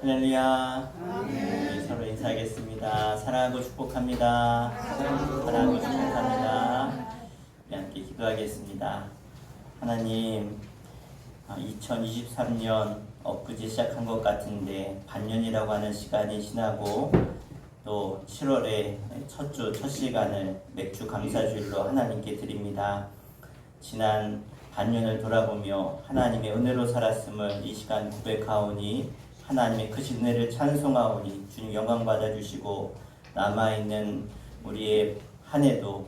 할렐루야. 우리 서로 인사하겠습니다. 사랑하고 축복합니다. 사랑하고 축복합니다. 우리 함께 기도하겠습니다. 하나님, 2023년 엊그제 시작한 것 같은데 반년이라고 하는 시간이 지나고 또 7월의 첫 주, 첫 시간을 맥주 감사주일로 하나님께 드립니다. 지난 반년을 돌아보며 하나님의 은혜로 살았음을 이 시간 고백하오니 하나님의 크신 은혜를 찬송하오니 주님 영광 받아주시고 남아있는 우리의 한 해도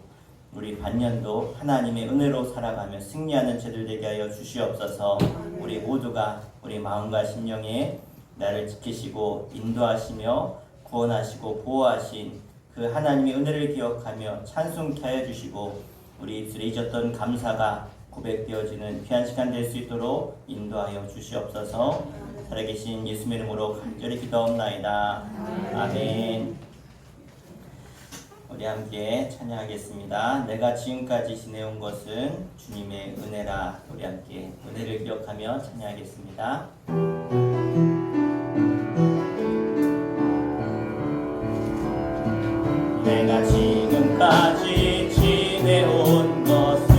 우리 반년도 하나님의 은혜로 살아가며 승리하는 저들 되게 하여 주시옵소서. 우리 모두가 우리 마음과 심령에 나를 지키시고 인도하시며 구원하시고 보호하신 그 하나님의 은혜를 기억하며 찬송케 하여 주시고 우리 입술에 잊었던 감사가 고백되어지는 귀한 시간 될 수 있도록 인도하여 주시옵소서. 살아계신 예수님의 이름으로 간절히 기도하옵나이다. 아멘. 우리 함께 찬양하겠습니다. 내가 지금까지 지내온 것은 주님의 은혜라. 우리 함께 은혜를 기억하며 찬양하겠습니다. 내가 지금까지 지내온 것은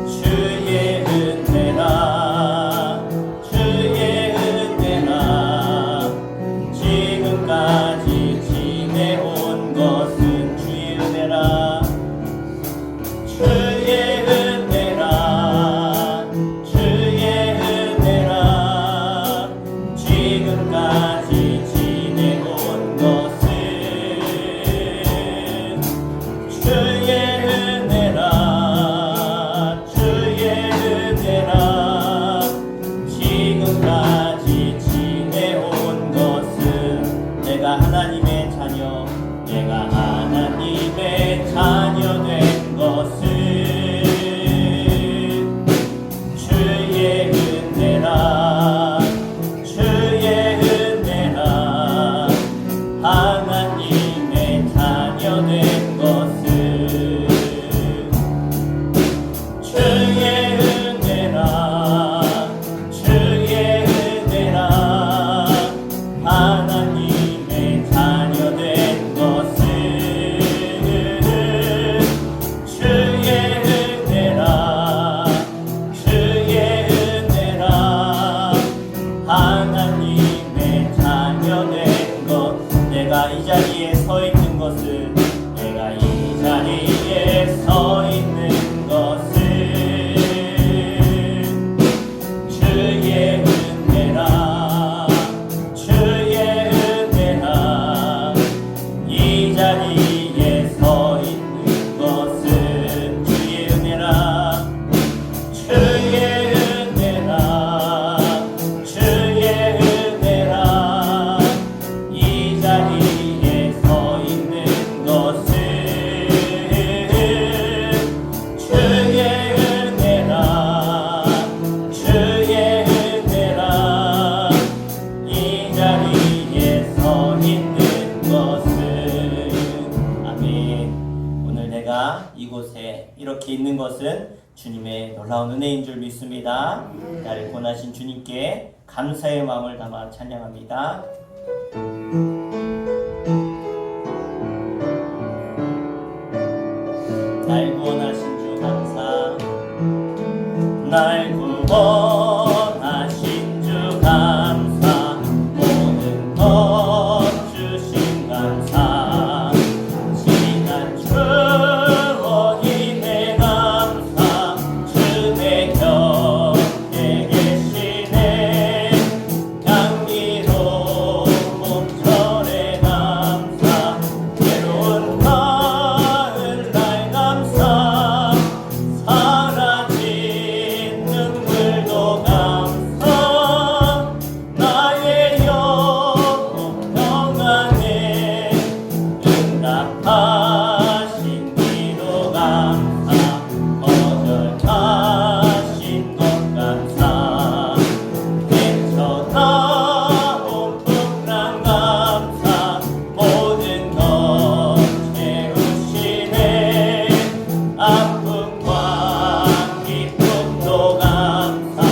주의 은혜라. 주의 은혜라. 지금까지 지내온 것은 주의 은혜라. 주의 은혜라. 주의 은혜라. 지금까지 지내온 것은 주의 은혜라. 주의 은혜라. 지금까지 지내온 것은 내가 하나님의 자녀, 내가 하나님의 자녀 된 것은 주의 은혜라. 주의 은혜라. 하나님의 자녀 된 것은 주의 은혜라. 주의 은혜라. 하나님의 자녀 된 것은 주의 은혜라. 주의 은혜라. 하나님의 자녀 된 것. 내가 이 자리에 서 있는 것은 내가 이 자리에 서 있는 것은 주의 은혜라. 주의 은혜라. 이 자리에 서 있는 것은 주의 은혜라. 주의 은혜라. 주의 은혜라. 이 자리에 서 있는 것은 주의 은혜라. 주의 은혜라. 이 자리에 서 있는 것은 아멘. 오늘 내가 이곳에 이렇게 있는 것은 주님의 놀라운 은혜인 줄 믿습니다. 나를 구원하신 주님께 감사의 마음을 담아 찬양합니다. 날 구원하신 주 감사. 날 구원하신 주 감사. 모든 것 주신 감사. 지난 주원임의 감사. 주의 곁에 계시네. 향기로운 봄철의 감사. 외로운 가을날 감사. 사라진 눈물도 감사. 나의 영혼 평안에 응답하신 기도 감사. 거절하신 것 감사. 헤쳐나온 풍랑 감사. 모든 것 채우시네. 아픔과 기쁨도 감사.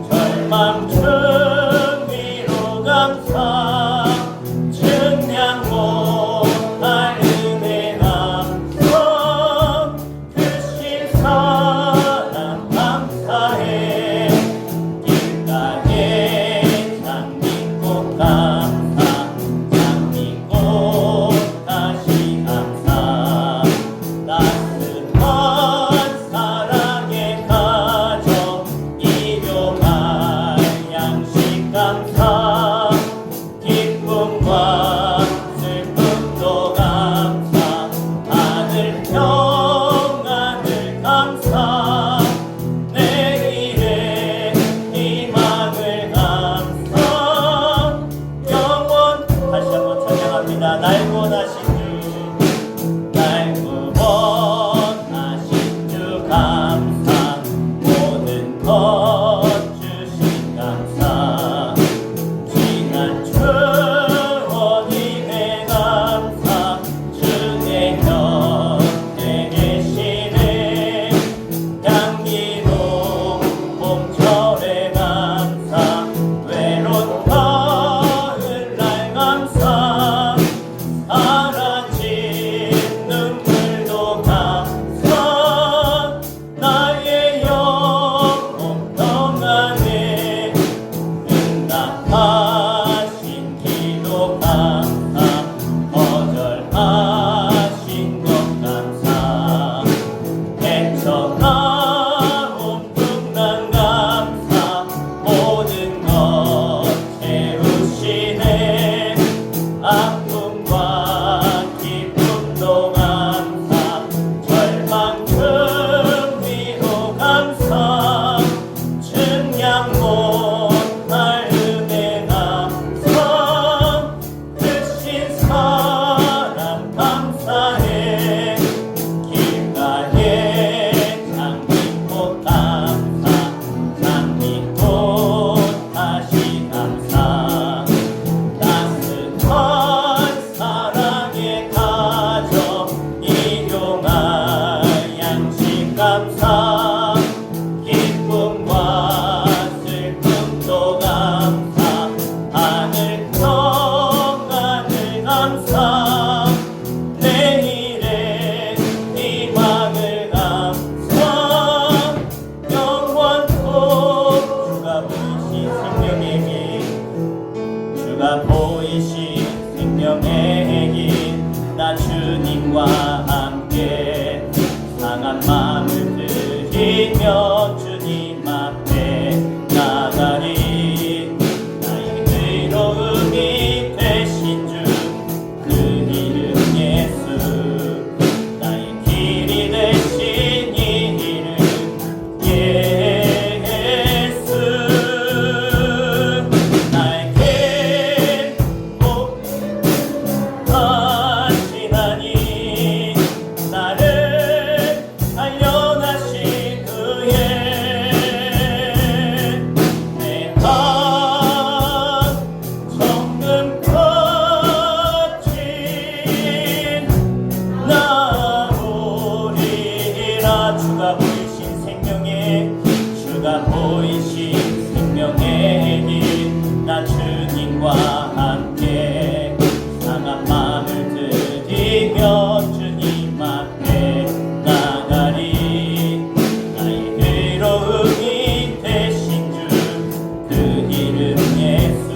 절망 중 생명의 길 주가 보이신 생명의 길 나 주님과 함께 상한 마음을 들이며 주님 앞에 나가리 나의 의로움이 되신 주 그 이름 예수 나의 길이 되신 이름 예수 나에게 복하시나니 나를 단련하신 그의 내가 정금 거친 나오리라 주가 보이신 생명의 길 나 주님과 함께 상한 마음을 들이며 주님 앞에 나가리 나의 의로움이 되신 주 그 이름 예수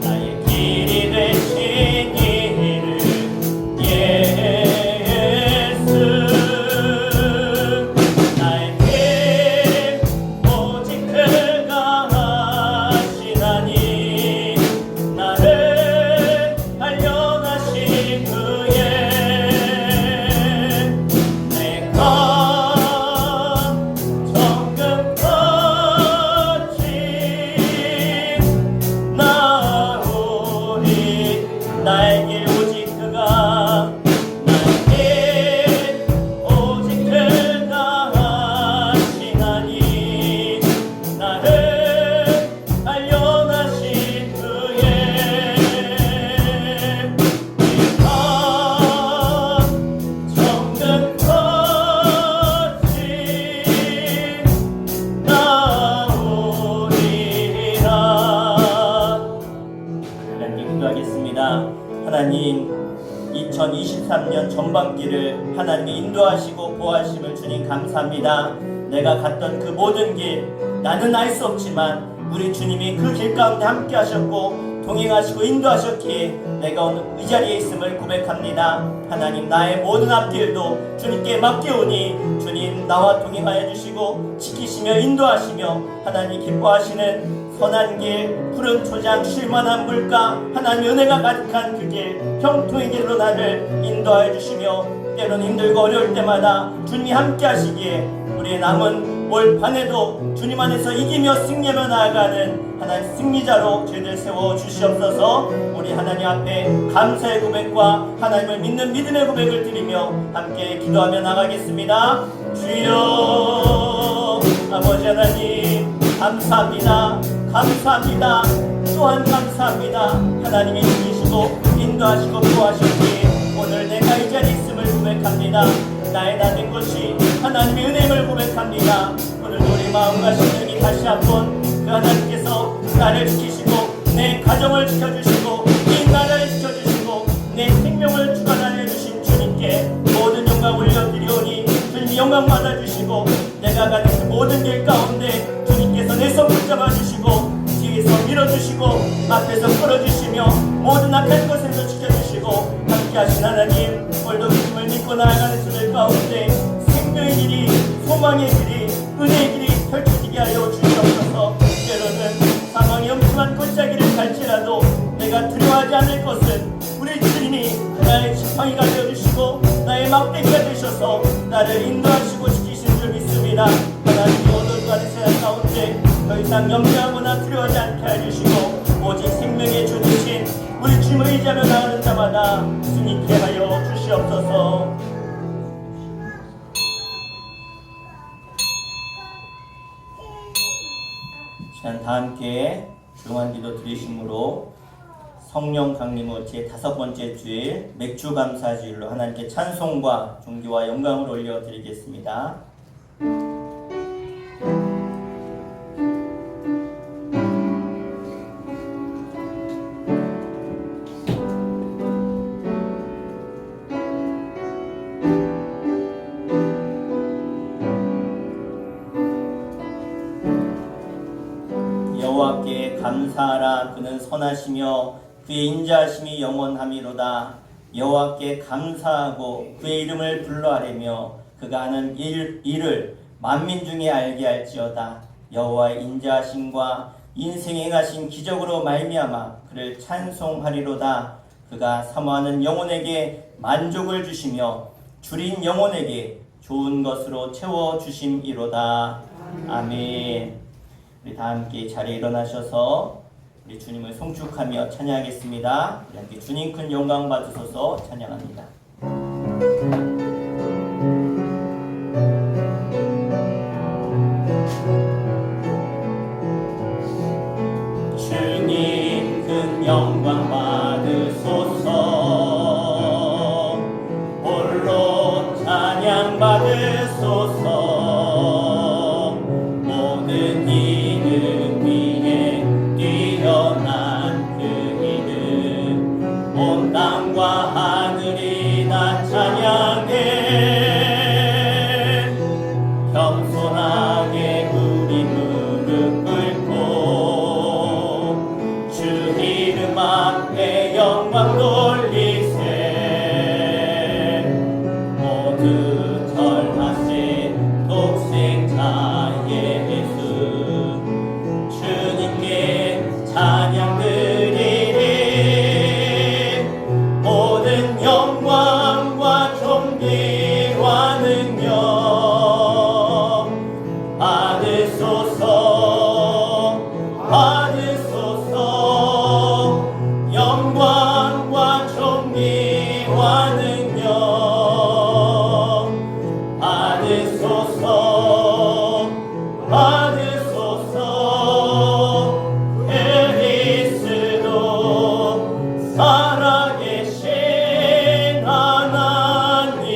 나의 길이 되신 이름 예수 나에게 오직 그가 하시나니 나를 단련하신 그의 내가 정금 거친 나오리 나에게 오직 그가 나에게 오직 그가 하시나니 나를 단련하신 그의 내가 정금 거친 나오리라. 하나님 기도하겠습니다. 하나님 2023년 전반기를 하나님이 인도하시고 보호하심을 주님 감사합니다. 내가 갔던 그 모든 길 나는 알 수 없지만 우리 주님이 그 길 가운데 함께 하셨고 동행하시고 인도하셨기에 내가 오늘 이 자리에 있음을 고백합니다. 하나님 나의 모든 앞길도 주님께 맡겨오니 주님 나와 동행하여 주시고 지키시며 인도하시며 하나님 기뻐하시는 선한 길, 푸른 초장, 쉴만한 물가 하나님 은혜가 가득한 그 길, 형통의 길로 나를 인도하여 주시며 때론 힘들고 어려울 때마다 주님이 함께 하시기에 우리의 남은 올 반에도 주님 안에서 이기며 승리하며 나아가는 하나님 승리자로 저희들 세워 주시옵소서. 우리 하나님 앞에 감사의 고백과 하나님을 믿는 믿음의 고백을 드리며 함께 기도하며 나가겠습니다. 주여 아버지 하나님 감사합니다. 감사합니다. 또한 감사합니다. 하나님이 지키시고 인도하시고 보호하셨기에 오늘 내가 이 자리에 있음을 고백합니다. 나의 나된 것이 하나님의 은혜임을 고백합니다. 오늘 우리 마음과 심령이 다시 한번 그 하나님께서 나를 지키시고 내 가정을 지켜주시고 이 나라를 지켜주시고 내 생명을 주관하여 주신 주님께 모든 영광 올려드리오니 주님이 영광 받아주시고 내가 가는 그 모든 길 가운데 주님께서 내 손 붙잡아 주시고 뒤에서 밀어주시고 앞에서 끌어주시며 모든 악한 것에서 지켜주시고 함께하신 하나님 오늘도 주님을 믿고 나아가는 저들 가운데 생명의 길이 소망의 길이 은혜의 길이 펼쳐지게 하여 주시옵소서. 때로는 상황이 엄청난 골짜기를 갈지라도 내가 두려워하지 않을 것은 우리 주님이 나의 지팡이가 되어주시고 나의 막대기가 되셔서 나를 인도하시고 지키신 줄 믿습니다. 하나님이 오늘 가는 세상 가운데 더 이상 염려하거나 두려워하지 않게 해주시고 오직 생명의 주 되신 우리 주님을 의지하며 나가는 자마다 승리케 하여 주시옵소서. 시간 다 함께 조용한 기도 드리심으로 성령 강림후 제5번째 주일 맥주 감사 주일로 하나님께 찬송과 존귀와 영광을 올려드리겠습니다. 여호와께 감사하라. 그는 선하시며 그의 인자하심이 영원함이로다. 여호와께 감사하고 그의 이름을 불러하려며 그가 하는 일을 만민 중에 알게 할지어다. 여호와의 인자하심과 인생에 행하신 기적으로 말미암아 그를 찬송하리로다. 그가 사모하는 영혼에게 만족을 주시며 줄인 영혼에게 좋은 것으로 채워주심이로다. 아멘. 우리 다 함께 자리에 일어나셔서 우리 주님을 송축하며 찬양하겠습니다. 우리 함께 주님 큰 영광 받으소서 찬양합니다. 주님 큰 영광 받으소서. 홀로 찬양 받으소서. 모든 이름 위에 뛰어난 그 이름 온 땅과 하늘이 다 찬양해. 겸손하게 우리 무릎 꿇고 주 이름 앞에 영광 돌리세. 모두 절하세. 독생자의 예수 주님께 찬양 드리리. 모든 영광과 존귀와 능력 받으소서. 받으소서. 영광과 존귀와 능력 받으소서. 받으소서. 그리스도 살아계신 하나님.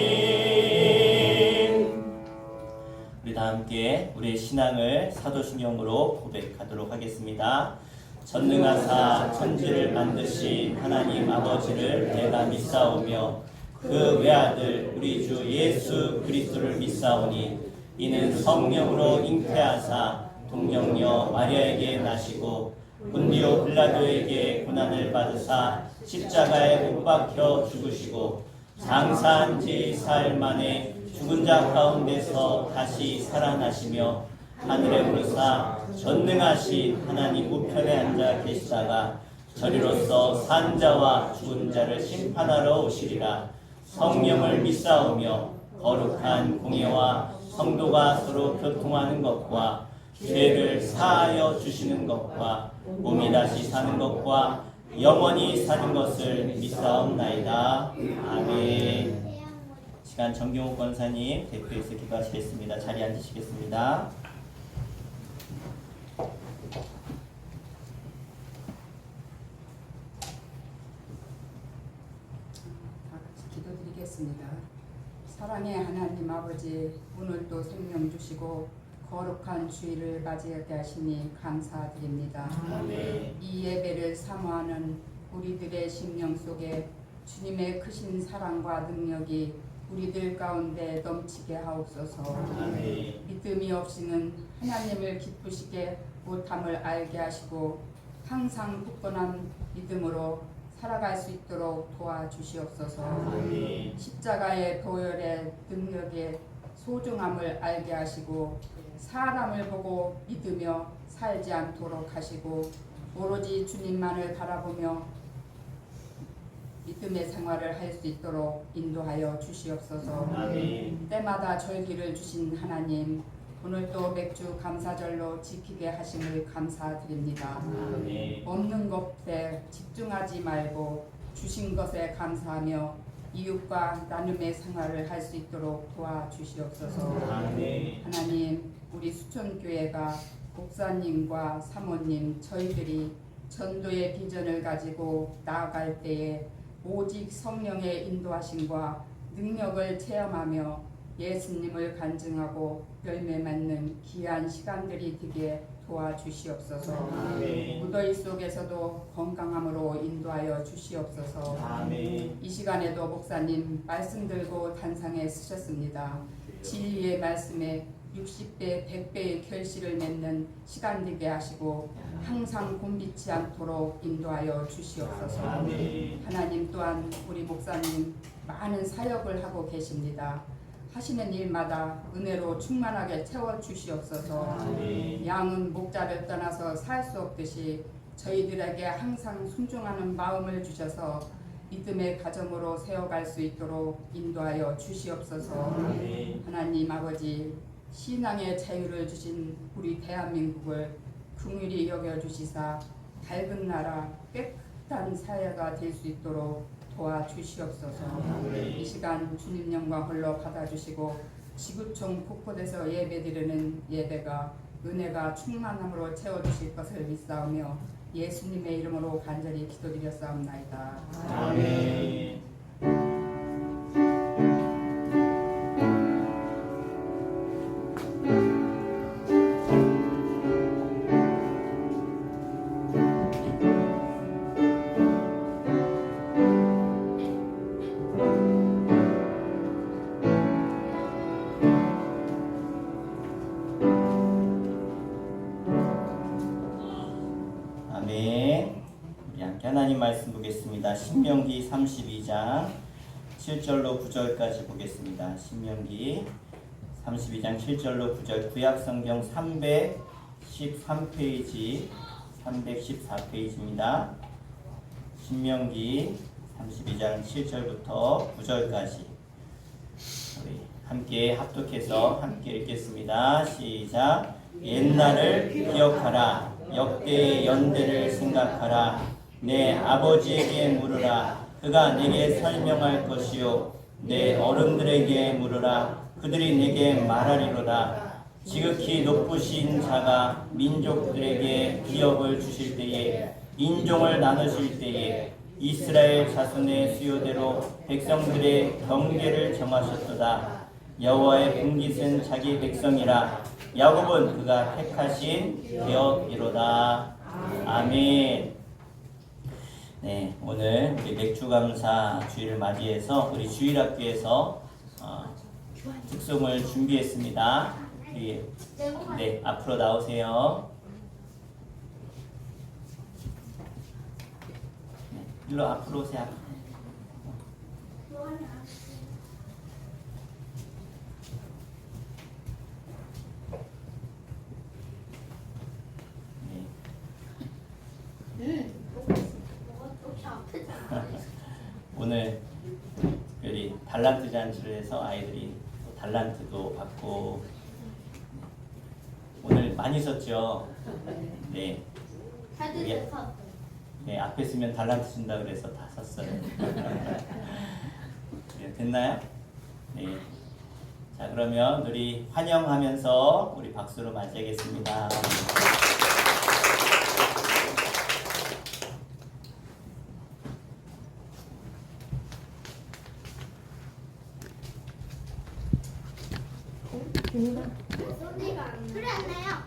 우리 다 함께 우리의 신앙을 사도신경으로 고백하도록 하겠습니다. 전능하사 천지를 만드신 하나님 아버지를 내가 믿사오며 그 외아들 우리 주 예수 그리스도를 믿사오니 이는 성령으로 잉태하사 동정녀 마리아에게 나시고 본디오 빌라도에게 고난을 받으사 십자가에 못 박혀 죽으시고 장사한 지 사흘 만에 죽은 자 가운데서 다시 살아나시며 하늘에 오르사 전능하신 하나님 우편에 앉아 계시다가 저리로서 산 자와 죽은 자를 심판하러 오시리라. 성령을 믿사오며 거룩한 공예와 성도가 서로 교통하는 것과 죄를 사하여 주시는 것과 몸이 다시 사는 것과 영원히 사는 것을 믿사옵나이다. 아멘. 시간 정경호 권사님 대표해서 기도하시겠습니다. 자리에 앉으시겠습니다. 기도드리겠습니다. 사랑의 하나님 아버지, 오늘도 생명 주시고 거룩한 주일을 맞이하게 하시니 감사드립니다. 아멘. 이 예배를 사모하는 우리들의 심령 속에 주님의 크신 사랑과 능력이 우리들 가운데 넘치게 하옵소서. 아멘. 믿음이 없이는 하나님을 기쁘시게 못함을 알게 하시고 항상 굳건한 믿음으로 살아갈 수 있도록 도와주시옵소서. 아멘. 십자가의 보혈의 능력의 소중함을 알게 하시고 사람을 보고 믿으며 살지 않도록 하시고 오로지 주님만을 바라보며 믿음의 생활을 할 수 있도록 인도하여 주시옵소서. 아멘. 때마다 절기를 주신 하나님, 오늘도 맥주 감사절로 지키게 하심을 감사드립니다. 아멘. 없는 것에 집중하지 말고 주신 것에 감사하며 이웃과 나눔의 생활을 할 수 있도록 도와주시옵소서. 아멘. 하나님, 우리 수천교회가 목사님과 사모님 저희들이 전도의 비전을 가지고 나아갈 때에 오직 성령의 인도하심과 능력을 체험하며 예수님을 간증하고 열매 맺는 귀한 시간들이 되게 도와주시옵소서. 아멘. 무더위 속에서도 건강함으로 인도하여 주시옵소서. 아멘. 이 시간에도 목사님 말씀 들고 단상에 쓰셨습니다. 진리의 말씀에 60배, 100배의 결실을 맺는 시간 되게 하시고 항상 곤비치 않도록 인도하여 주시옵소서. 하나님 또한 우리 목사님 많은 사역을 하고 계십니다. 하시는 일마다 은혜로 충만하게 채워 주시옵소서. 양은 목자를 떠나서 살 수 없듯이 저희들에게 항상 순종하는 마음을 주셔서 믿음의 가정으로 세워갈 수 있도록 인도하여 주시옵소서. 하나님 아버지, 신앙의 자유를 주신 우리 대한민국을 긍휼히 여겨주시사 밝은 나라, 깨끗한 사회가 될 수 있도록 도와주시옵소서. 이 시간 주님 영광 홀로 받아주시고 지구촌 곳곳에서 예배드리는 예배가 은혜가 충만함으로 채워주실 것을 믿사오며 예수님의 이름으로 간절히 기도드렸사옵나이다. 아멘. 아멘. 우리 함께 하나님 말씀 보겠습니다. 신명기 32장 7절로 9절까지 보겠습니다. 신명기 32장 7절로 9절 구약성경 313페이지 314페이지입니다. 신명기 32장 7절부터 9절까지 우리 함께 합독해서 함께 읽겠습니다. 시작. 옛날을 기억하라. 역대의 연대를 생각하라. 내 아버지에게 물으라. 그가 내게 설명할 것이요. 내 어른들에게 물으라. 그들이 내게 말하리로다. 지극히 높으신 자가 민족들에게 기업을 주실 때에, 인종을 나누실 때에 이스라엘 자손의 수요대로 백성들의 경계를 정하셨도다. 여호와의 분깃은 자기 백성이라. 야곱은 그가 택하신 기업이로다. 아멘. 네, 오늘 우리 맥주감사 주일을 맞이해서 우리 주일학교에서 특송을 준비했습니다. 네, 앞으로 나오세요. 네, 일로 앞으로 오세요. 오늘 특별히 달란트 잔치를 해서 아이들이 또 달란트도 받고 오늘 많이 썼죠. 네. 네, 앞에 쓰면 달란트 준다 그래서 다 썼어요. 네, 됐나요? 네. 자, 그러면 우리 환영하면서 우리 박수로 맞이하겠습니다. 그래 안 나요.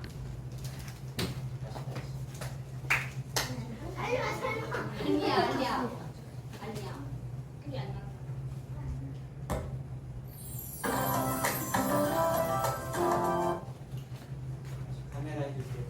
아니야 설마. 아니야. 그게 안 나. 카메라 해주세요.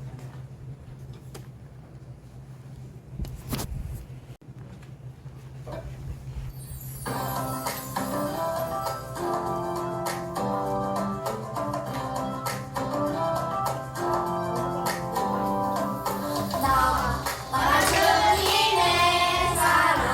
나 주님의 사랑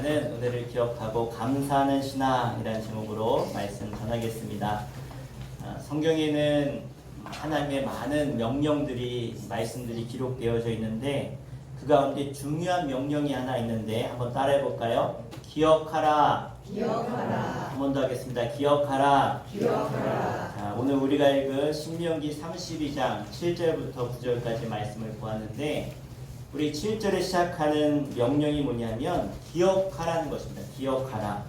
시간은 은혜를 기억하고 감사하는 신앙이라는 제목으로 말씀 전하겠습니다. 성경에는 하나님의 많은 명령들이 말씀들이 기록되어져 있는데 그 가운데 중요한 명령이 하나 있는데 한번 따라해 볼까요? 기억하라. 기억하라. 한 번 더 하겠습니다. 기억하라. 기억하라. 자, 오늘 우리가 읽은 신명기 32장 7절부터 9절까지 말씀을 보았는데 우리 7절에 시작하는 명령이 뭐냐면 기억하라는 것입니다. 기억하라.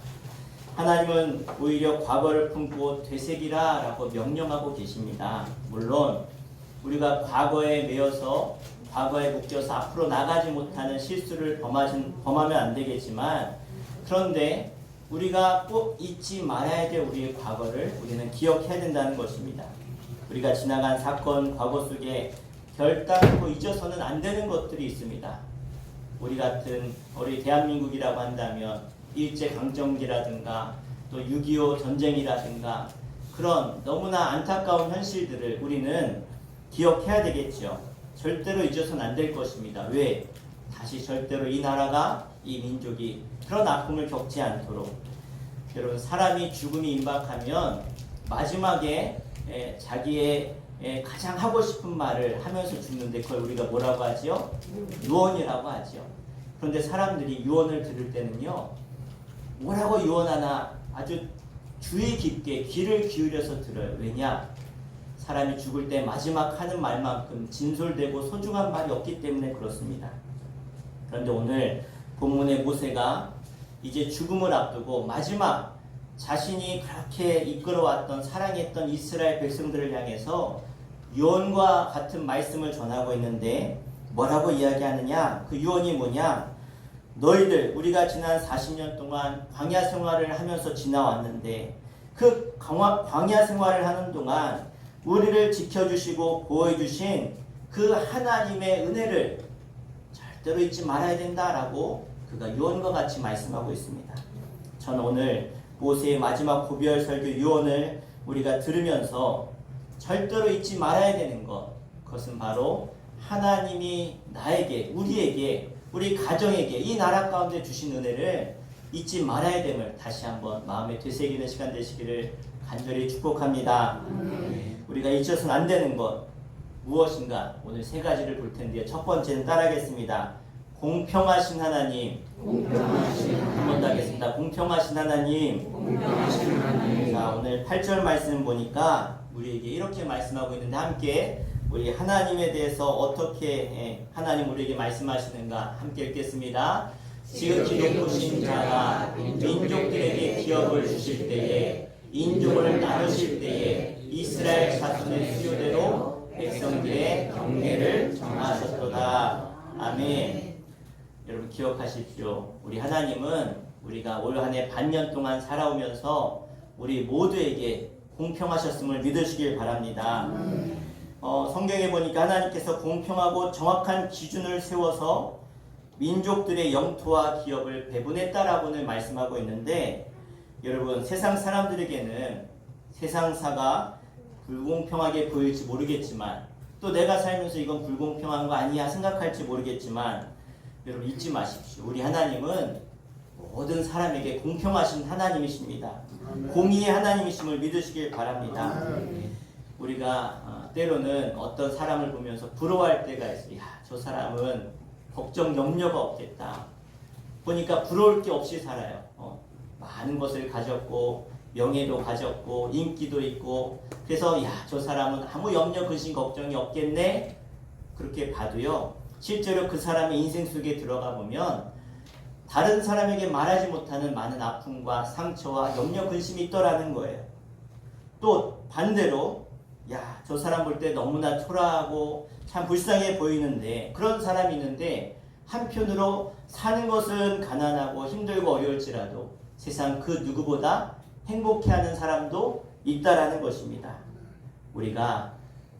하나님은 오히려 과거를 품고 되새기라 라고 명령하고 계십니다. 물론 우리가 과거에 매여서 과거에 묶여서 앞으로 나가지 못하는 실수를 범하면 안 되겠지만 그런데 우리가 꼭 잊지 말아야 될 우리의 과거를 우리는 기억해야 된다는 것입니다. 우리가 지나간 사건, 과거 속에 결단코 잊어서는 안 되는 것들이 있습니다. 우리 대한민국이라고 한다면 일제강점기라든가 또 6.25 전쟁이라든가 그런 너무나 안타까운 현실들을 우리는 기억해야 되겠죠. 절대로 잊어서는 안 될 것입니다. 왜? 다시 절대로 이 나라가 이 민족이 그런 아픔을 겪지 않도록 여러분 사람이 죽음이 임박하면 마지막에 자기의 가장 하고 싶은 말을 하면서 죽는데 그걸 우리가 뭐라고 하지요? 유언이라고 하죠. 그런데 사람들이 유언을 들을 때는요 뭐라고 유언하나 아주 주의 깊게 귀를 기울여서 들어요. 왜냐? 사람이 죽을 때 마지막 하는 말만큼 진솔되고 소중한 말이 없기 때문에 그렇습니다. 그런데 오늘 본문의 모세가 이제 죽음을 앞두고 마지막 자신이 그렇게 이끌어왔던 사랑했던 이스라엘 백성들을 향해서 유언과 같은 말씀을 전하고 있는데 뭐라고 이야기하느냐? 그 유언이 뭐냐? 너희들 우리가 지난 40년 동안 광야 생활을 하면서 지나왔는데 그 광야 생활을 하는 동안 우리를 지켜주시고 보호해주신 그 하나님의 은혜를 절대로 잊지 말아야 된다라고 그가 유언과 같이 말씀하고 있습니다. 저는 오늘 모세의 마지막 고별 설교 유언을 우리가 들으면서 절대로 잊지 말아야 되는 것, 그것은 바로 하나님이 나에게, 우리에게, 우리 가정에게 이 나라 가운데 주신 은혜를 잊지 말아야 됨을 다시 한번 마음에 되새기는 시간 되시기를 간절히 축복합니다. 우리가 잊어서는 안 되는 것 무엇인가? 오늘 세 가지를 볼 텐데요. 첫 번째는 따라하겠습니다. 공평하신 하나님. 한 번 더 하겠습니다. 공평하신 하나님. 자, 오늘 8절 말씀 보니까 우리에게 이렇게 말씀하고 있는데 함께 우리 하나님에 대해서 어떻게 하나님 우리에게 말씀하시는가 함께 읽겠습니다. 지극히 높으신 자가 민족들에게 기업을 주실 때에 인종을 나누실 때에 이스라엘 자손의 수요대로 백성들의 경계를 정하셨도다. 아멘. 여러분 기억하십시오. 우리 하나님은 우리가 올 한 해 반년 동안 살아오면서 우리 모두에게 공평하셨음을 믿으시길 바랍니다. 성경에 보니까 하나님께서 공평하고 정확한 기준을 세워서 민족들의 영토와 기업을 배분했다라고는 말씀하고 있는데 여러분 세상 사람들에게는 세상사가 불공평하게 보일지 모르겠지만 또 내가 살면서 이건 불공평한 거 아니야 생각할지 모르겠지만 여러분 잊지 마십시오. 우리 하나님은 모든 사람에게 공평하신 하나님이십니다. 공의의 하나님이심을 믿으시길 바랍니다. 우리가 때로는 어떤 사람을 보면서 부러워할 때가 있어요. 야, 저 사람은 걱정 염려가 없겠다. 보니까 부러울 게 없이 살아요. 많은 것을 가졌고 명예도 가졌고 인기도 있고 그래서 야, 저 사람은 아무 염려 근심 걱정이 없겠네. 그렇게 봐도요. 실제로 그 사람의 인생 속에 들어가 보면 다른 사람에게 말하지 못하는 많은 아픔과 상처와 염려 근심이 있더라는 거예요. 또 반대로 야, 저 사람 볼 때 너무나 초라하고 참 불쌍해 보이는데 그런 사람이 있는데 한편으로 사는 것은 가난하고 힘들고 어려울지라도 세상 그 누구보다 행복해하는 사람도 있다라는 것입니다. 우리가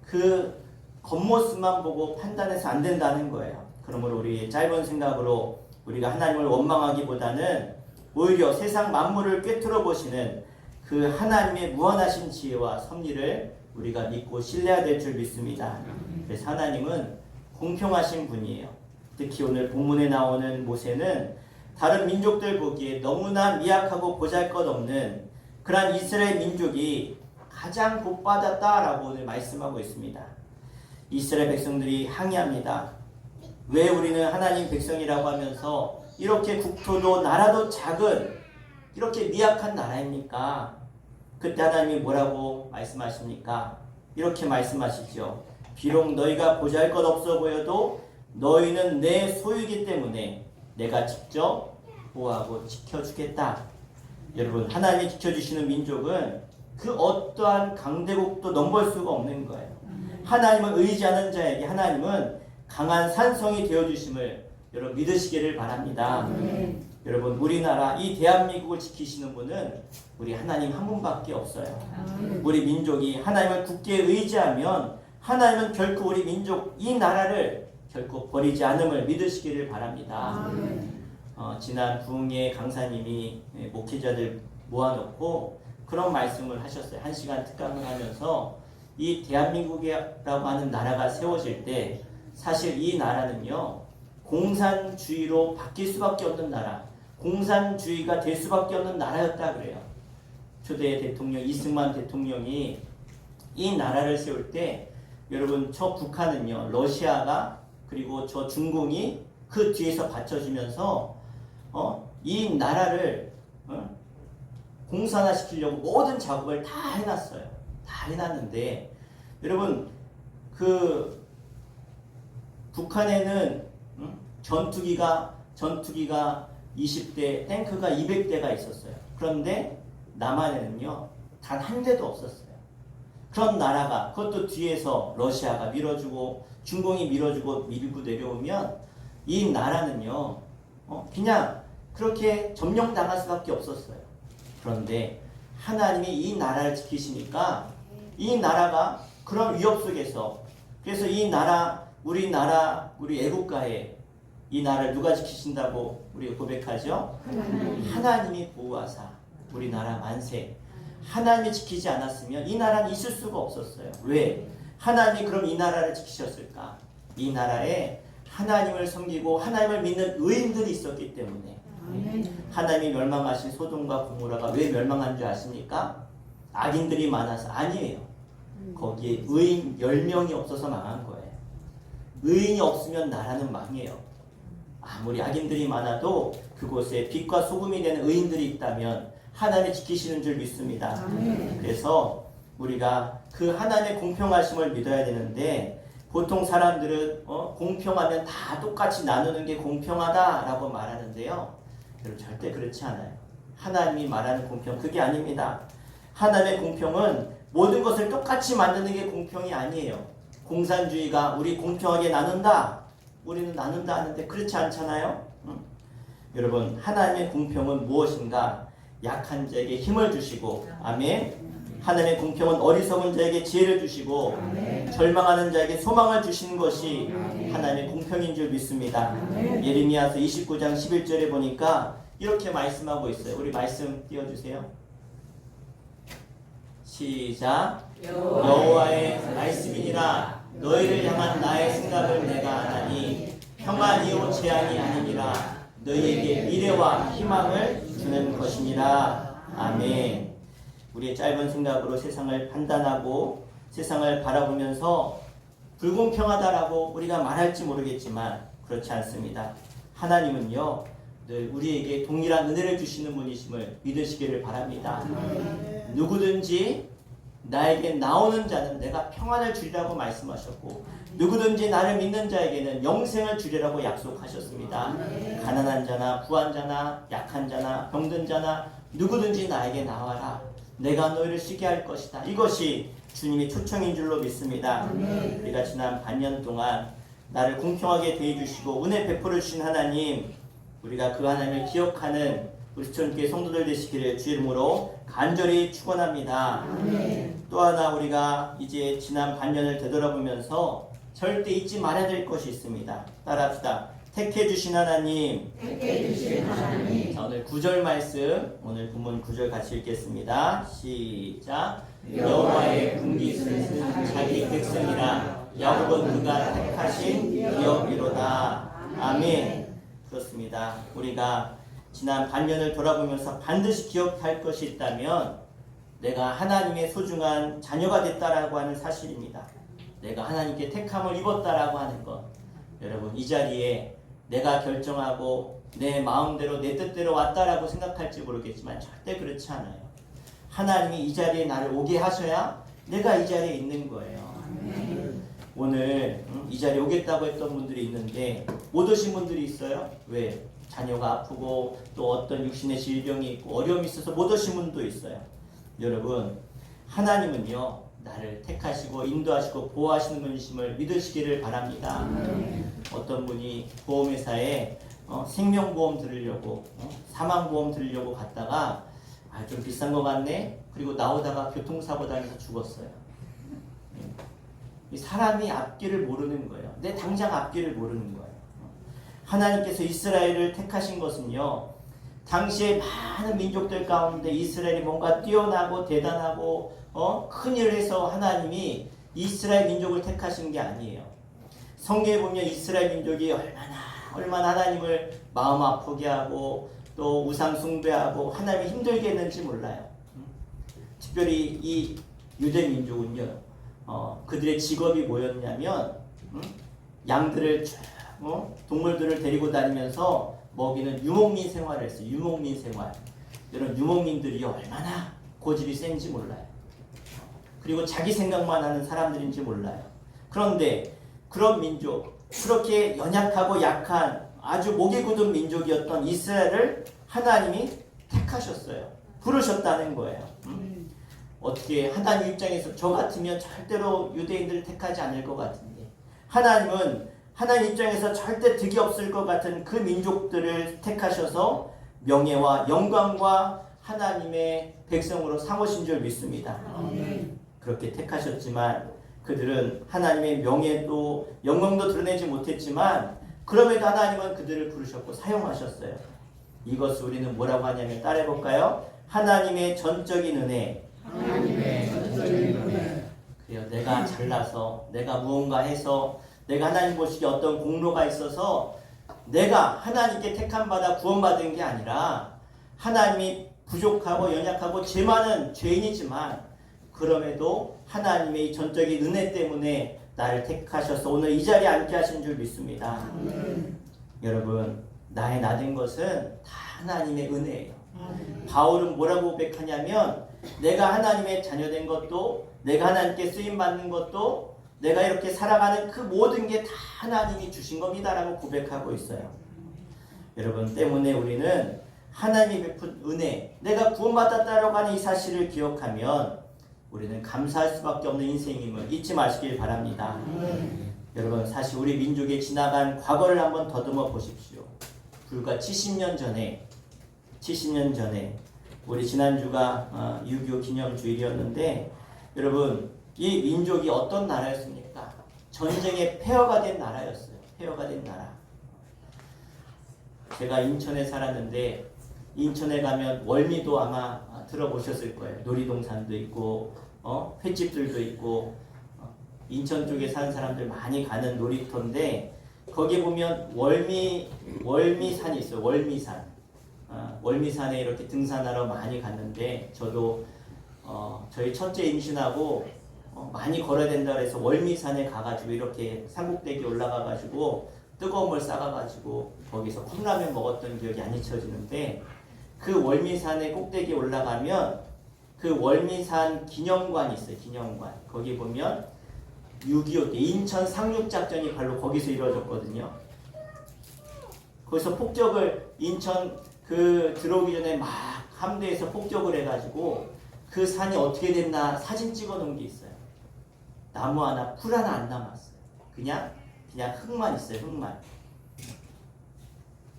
그 겉모습만 보고 판단해서 안 된다는 거예요. 그러므로 우리 짧은 생각으로 우리가 하나님을 원망하기보다는 오히려 세상 만물을 꿰뚫어 보시는 그 하나님의 무한하신 지혜와 섭리를 우리가 믿고 신뢰해야 될 줄 믿습니다. 그래서 하나님은 공평하신 분이에요. 특히 오늘 본문에 나오는 모세는 다른 민족들 보기에 너무나 미약하고 보잘것없는 그러한 이스라엘 민족이 가장 복받았다라고 오늘 말씀하고 있습니다. 이스라엘 백성들이 항의합니다. 왜 우리는 하나님 백성이라고 하면서 이렇게 국토도 나라도 작은 이렇게 미약한 나라입니까? 그때 하나님이 뭐라고 말씀하십니까? 이렇게 말씀하시죠. 비록 너희가 보잘것없어 보여도 너희는 내 소유이기 때문에 내가 직접 보호하고 지켜주겠다. 여러분, 하나님이 지켜주시는 민족은 그 어떠한 강대국도 넘볼 수가 없는 거예요. 하나님을 의지하는 자에게 하나님은 강한 산성이 되어주심을 여러분 믿으시기를 바랍니다. 여러분, 우리나라 이 대한민국을 지키시는 분은 우리 하나님 한 분밖에 없어요. 우리 민족이 하나님을 굳게 의지하면 하나님은 결코 우리 민족 이 나라를 결코 버리지 않음을 믿으시기를 바랍니다. 지난 부흥회 강사님이 목회자들 모아놓고 그런 말씀을 하셨어요. 1시간 특강을 하면서 이 대한민국이라고 하는 나라가 세워질 때 사실 이 나라는요 공산주의로 바뀔 수밖에 없는 나라, 공산주의가 될 수밖에 없는 나라였다 그래요. 초대 대통령 이승만 대통령이 이 나라를 세울 때 여러분 저 북한은요 러시아가 그리고 저 중공이 그 뒤에서 받쳐주면서 이 나라를 공산화시키려고 모든 작업을 다 해놨어요. 다 해놨는데 여러분 그 북한에는 전투기가 20대, 탱크가 200대가 있었어요. 그런데 남한에는요 단 한 대도 없었어요. 그런 나라가 그것도 뒤에서 러시아가 밀어주고 중공이 밀어주고 밀고 내려오면 이 나라는요 그냥 그렇게 점령당할 수밖에 없었어요. 그런데 하나님이 이 나라를 지키시니까 이 나라가 그런 위협 속에서 그래서 이 나라 우리 애국가에 이 나라를 누가 지키신다고 우리가 고백하죠? 하나님이 보호하사 우리나라 만세. 하나님이 지키지 않았으면 이 나라는 있을 수가 없었어요. 왜? 하나님이 그럼 이 나라를 지키셨을까? 이 나라에 하나님을 섬기고 하나님을 믿는 의인들이 있었기 때문에. 하나님이 멸망하신 소돔과 고모라가 왜 멸망한 줄 아십니까? 악인들이 많아서 아니에요. 거기에 의인 10명이 없어서 망한 거예요. 의인이 없으면 나라는 망해요. 아무리 악인들이 많아도 그곳에 빛과 소금이 되는 의인들이 있다면 하나님이 지키시는 줄 믿습니다. 그래서 우리가 그 하나님의 공평하심을 믿어야 되는데 보통 사람들은 공평하면 다 똑같이 나누는 게 공평하다라고 말하는데요. 여러분 절대 그렇지 않아요. 하나님이 말하는 공평 그게 아닙니다. 하나님의 공평은 모든 것을 똑같이 만드는 게 공평이 아니에요. 공산주의가 우리 공평하게 나눈다. 우리는 나눈다 하는데 그렇지 않잖아요. 여러분 하나님의 공평은 무엇인가? 약한 자에게 힘을 주시고 아멘. 하나님의 공평은 어리석은 자에게 지혜를 주시고 아멘. 절망하는 자에게 소망을 주시는 것이 아멘. 하나님의 공평인 줄 믿습니다. 예레미야서 29장 11절에 보니까 이렇게 말씀하고 있어요. 우리 말씀 띄워주세요. 시작. 여호와의 말씀이니라 너희를 향한 나의 생각을 내가 아나니 평안이요 재앙이 아니니라 너희에게 미래와 희망을 주는 것이니라. 아멘. 우리의 짧은 생각으로 세상을 판단하고 세상을 바라보면서 불공평하다라고 우리가 말할지 모르겠지만 그렇지 않습니다. 하나님은요 늘 우리에게 동일한 은혜를 주시는 분이심을 믿으시기를 바랍니다. 누구든지 나에게 나오는 자는 내가 평안을 주리라고 말씀하셨고 누구든지 나를 믿는 자에게는 영생을 주리라고 약속하셨습니다. 가난한 자나 부한 자나 약한 자나 병든 자나 누구든지 나에게 나와라. 내가 너희를 쉬게 할 것이다. 이것이 주님의 초청인 줄로 믿습니다. 우리가 지난 반년 동안 나를 공평하게 대해주시고 은혜 베풀어 주신 하나님, 우리가 그 하나님을 기억하는 우리 수천교회 성도들 되시기를 주 이름으로 간절히 축원합니다. 또 하나 우리가 이제 지난 반년을 되돌아보면서 절대 잊지 말아야 될 것이 있습니다. 따라합시다. 택해 주신 하나님. 자, 오늘 9절 말씀, 오늘 본문 9절 같이 읽겠습니다. 시작. 여호와의 분깃은 자기 백성이라 야곱은 그가 택하신 기업이로다. 아멘. 그렇습니다. 우리가 지난 반년을 돌아보면서 반드시 기억할 것이 있다면 내가 하나님의 소중한 자녀가 됐다라고 하는 사실입니다. 내가 하나님께 택함을 입었다라고 하는 것. 여러분 이 자리에 내가 결정하고 내 마음대로 내 뜻대로 왔다라고 생각할지 모르겠지만 절대 그렇지 않아요. 하나님이 이 자리에 나를 오게 하셔야 내가 이 자리에 있는 거예요. 오늘 이 자리에 오겠다고 했던 분들이 있는데 못 오신 분들이 있어요. 왜? 자녀가 아프고 또 어떤 육신의 질병이 있고 어려움이 있어서 못 오신 분도 있어요. 여러분 하나님은요 나를 택하시고 인도하시고 보호하시는 분이심을 믿으시기를 바랍니다. 어떤 분이 보험회사에 생명보험 들으려고 사망보험 들으려고 갔다가 좀 비싼 거 같네. 그리고 나오다가 교통사고 당해서 죽었어요. 이 사람이 앞길을 모르는 거예요. 내 당장 앞길을 모르는 거예요. 하나님께서 이스라엘을 택하신 것은요 당시에 많은 민족들 가운데 이스라엘이 뭔가 뛰어나고 대단하고 큰 일을 해서 하나님이 이스라엘 민족을 택하신 게 아니에요. 성경에 보면 이스라엘 민족이 얼마나 하나님을 마음 아프게 하고 또 우상 숭배하고 하나님이 힘들게 했는지 몰라요. 특별히 이 유대 민족은요 그들의 직업이 뭐였냐면 양들을 동물들을 데리고 다니면서 먹이는 유목민 생활을 했어요. 유목민 생활. 이런 유목민들이 얼마나 고집이 센지 몰라요. 그리고 자기 생각만 하는 사람들인지 몰라요. 그런데 그런 민족, 그렇게 연약하고 약한 아주 목이 굳은 민족이었던 이스라엘을 하나님이 택하셨어요. 부르셨다는 거예요. 어떻게 하나님 입장에서 저 같으면 절대로 유대인들을 택하지 않을 것 같은데 하나님은 하나님 입장에서 절대 득이 없을 것 같은 그 민족들을 택하셔서 명예와 영광과 하나님의 백성으로 삼으신 줄 믿습니다. 그렇게 택하셨지만 그들은 하나님의 명예도 영광도 드러내지 못했지만 그럼에도 하나님은 그들을 부르셨고 사용하셨어요. 이것을 우리는 뭐라고 하냐면 따라해볼까요? 하나님의 전적인 은혜. 그래요. 내가 잘나서 내가 무언가 해서 내가 하나님 보시기에 어떤 공로가 있어서 내가 하나님께 택함받아 구원받은 게 아니라 하나님이 부족하고 연약하고 죄 많은 죄인이지만 그럼에도 하나님의 전적인 은혜 때문에 나를 택하셔서 오늘 이 자리에 앉게 하신 줄 믿습니다. 여러분 나의 나된 것은 다 하나님의 은혜예요. 바울은 뭐라고 고백하냐면 내가 하나님의 자녀된 것도 내가 하나님께 쓰임받는 것도 내가 이렇게 살아가는 그 모든 게 다 하나님이 주신 겁니다라고 고백하고 있어요. 여러분 때문에 우리는 하나님이 베푼 은혜, 내가 구원받았다라고 하는 이 사실을 기억하면 우리는 감사할 수밖에 없는 인생임을 잊지 마시길 바랍니다. 여러분 사실 우리 민족의 지나간 과거를 한번 더듬어 보십시오. 불과 70년 전에 우리 지난주가 6.25 기념주일이었는데 여러분 이 민족이 어떤 나라였습니까? 전쟁의 폐허가 된 나라였어요. 폐허가 된 나라. 제가 인천에 살았는데 인천에 가면 월미도 아마 들어보셨을 거예요. 놀이동산도 있고 횟집들도 있고 인천 쪽에 사는 사람들 많이 가는 놀이터인데 거기 보면 월미산이 있어요. 월미산. 월미산에 이렇게 등산하러 많이 갔는데 저도 저희 첫째 임신하고 많이 걸어야 된다 그래서 월미산에 가가지고 이렇게 산꼭대기 올라가가지고 뜨거운 물 싸가가지고 거기서 컵라면 먹었던 기억이 안 잊혀지는데 그 월미산의 꼭대기에 올라가면 그 월미산 기념관이 있어요. 기념관. 거기 보면 6.25 때 인천 상륙작전이 바로 거기서 이루어졌거든요. 거기서 폭격을 인천 들어오기 전에 막 함대에서 폭격을 해가지고 그 산이 어떻게 됐나 사진 찍어 놓은 게 있어요. 나무 하나, 풀 하나 안 남았어요. 그냥 흙만 있어요. 흙만.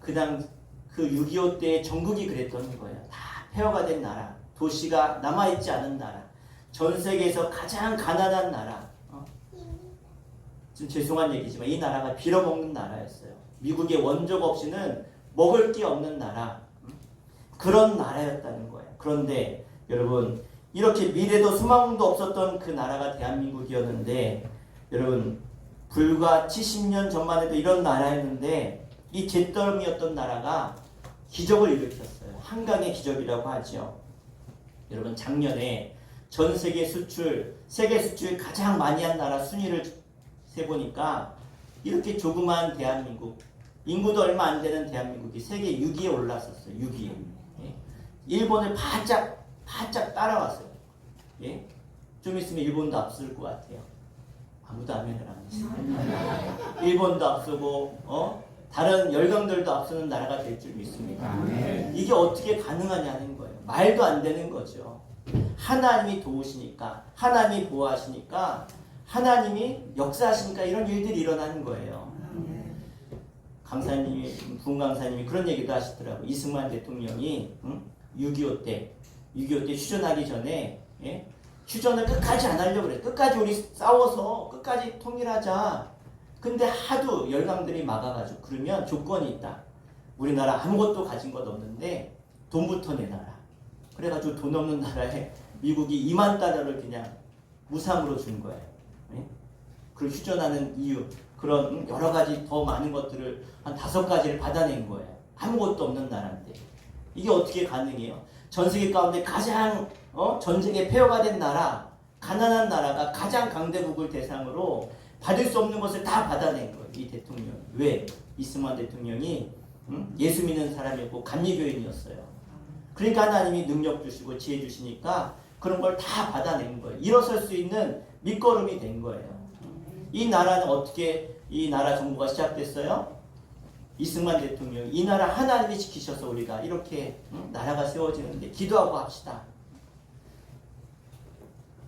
그 6.25 때 전국이 그랬던 거예요. 다 폐허가 된 나라. 도시가 남아있지 않은 나라. 전 세계에서 가장 가난한 나라. 좀 죄송한 얘기지만 이 나라가 빌어먹는 나라였어요. 미국의 원조 없이는 먹을 게 없는 나라. 그런 나라였다는 거예요. 그런데 여러분 이렇게 미래도 소망도 없었던 그 나라가 대한민국이었는데 여러분 불과 70년 전만 해도 이런 나라였는데 이 잿더미였던 나라가 기적을 일으켰어요. 한강의 기적이라고 하죠. 여러분 작년에 전 세계 수출 가장 많이 한 나라 순위를 세보니까 이렇게 조그만 대한민국, 인구도 얼마 안 되는 대한민국이 세계 6위에 올랐었어요. 6위에. 예. 일본을 바짝 따라왔어요. 예. 좀 있으면 일본도 앞설 것 같아요. 아무도 아멘을 안 했어요. 일본도 앞서고 다른 열강들도 앞서는 나라가 될 줄 믿습니다. 이게 어떻게 가능하냐는 거예요. 말도 안 되는 거죠. 하나님이 도우시니까, 하나님이 보호하시니까, 하나님이 역사하시니까 이런 일들이 일어나는 거예요. 부흥 강사님이 그런 얘기도 하시더라고요. 이승만 대통령이 6.25 때 휴전하기 전에 휴전을 끝까지 안 하려고 그래요. 끝까지 우리 싸워서 끝까지 통일하자. 근데 하도 열강들이 막아가지고 그러면 조건이 있다. 우리나라 아무것도 가진 것 없는데 돈부터 내놔라. 그래가지고 돈 없는 나라에 미국이 2만 달러를 그냥 무상으로 준 거예요. 그 휴전하는 이유, 그런 여러 가지 더 많은 것들을 한 5가지를 받아낸 거예요. 아무것도 없는 나라인데 이게 어떻게 가능해요? 전 세계 가운데 가장 전쟁에 폐허가 된 나라, 가난한 나라가 가장 강대국을 대상으로 받을 수 없는 것을 다 받아낸 거예요. 이 대통령. 왜? 이승만 대통령이 예수 믿는 사람이었고 감리교인이었어요. 그러니까 하나님이 능력 주시고 지혜 주시니까 그런 걸 다 받아낸 거예요. 일어설 수 있는 밑거름이 된 거예요. 이 나라는 어떻게 이 나라 정부가 시작됐어요? 이승만 대통령. 이 나라 하나님이 지키셔서 우리가 이렇게 나라가 세워지는데 기도하고 합시다.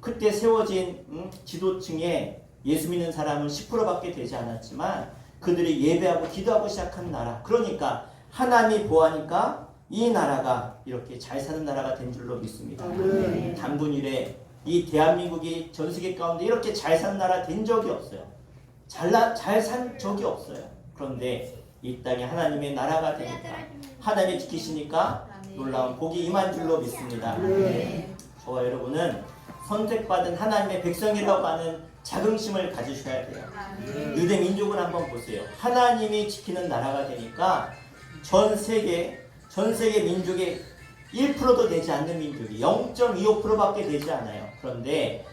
그때 세워진 지도층에 예수 믿는 사람은 10%밖에 되지 않았지만 그들이 예배하고 기도하고 시작한 나라. 그러니까 하나님이 보호하니까 이 나라가 이렇게 잘 사는 나라가 된 줄로 믿습니다. 단군 이래 이 대한민국이 전 세계 가운데 이렇게 잘 사는 나라 된 적이 없어요. 잘 산 적이 없어요. 그런데 이 땅이 하나님의 나라가 되니까 하나님이 지키시니까 놀라운 복이 임한 줄로 믿습니다. 저와 여러분은 선택받은 하나님의 백성이라고 하는 자긍심을 가지셔야 돼요. 유대 민족을 한번 보세요. 하나님이 지키는 나라가 되니까 전 세계 민족의 1%도 되지 않는 민족이 0.25%밖에 되지 않아요. 그런데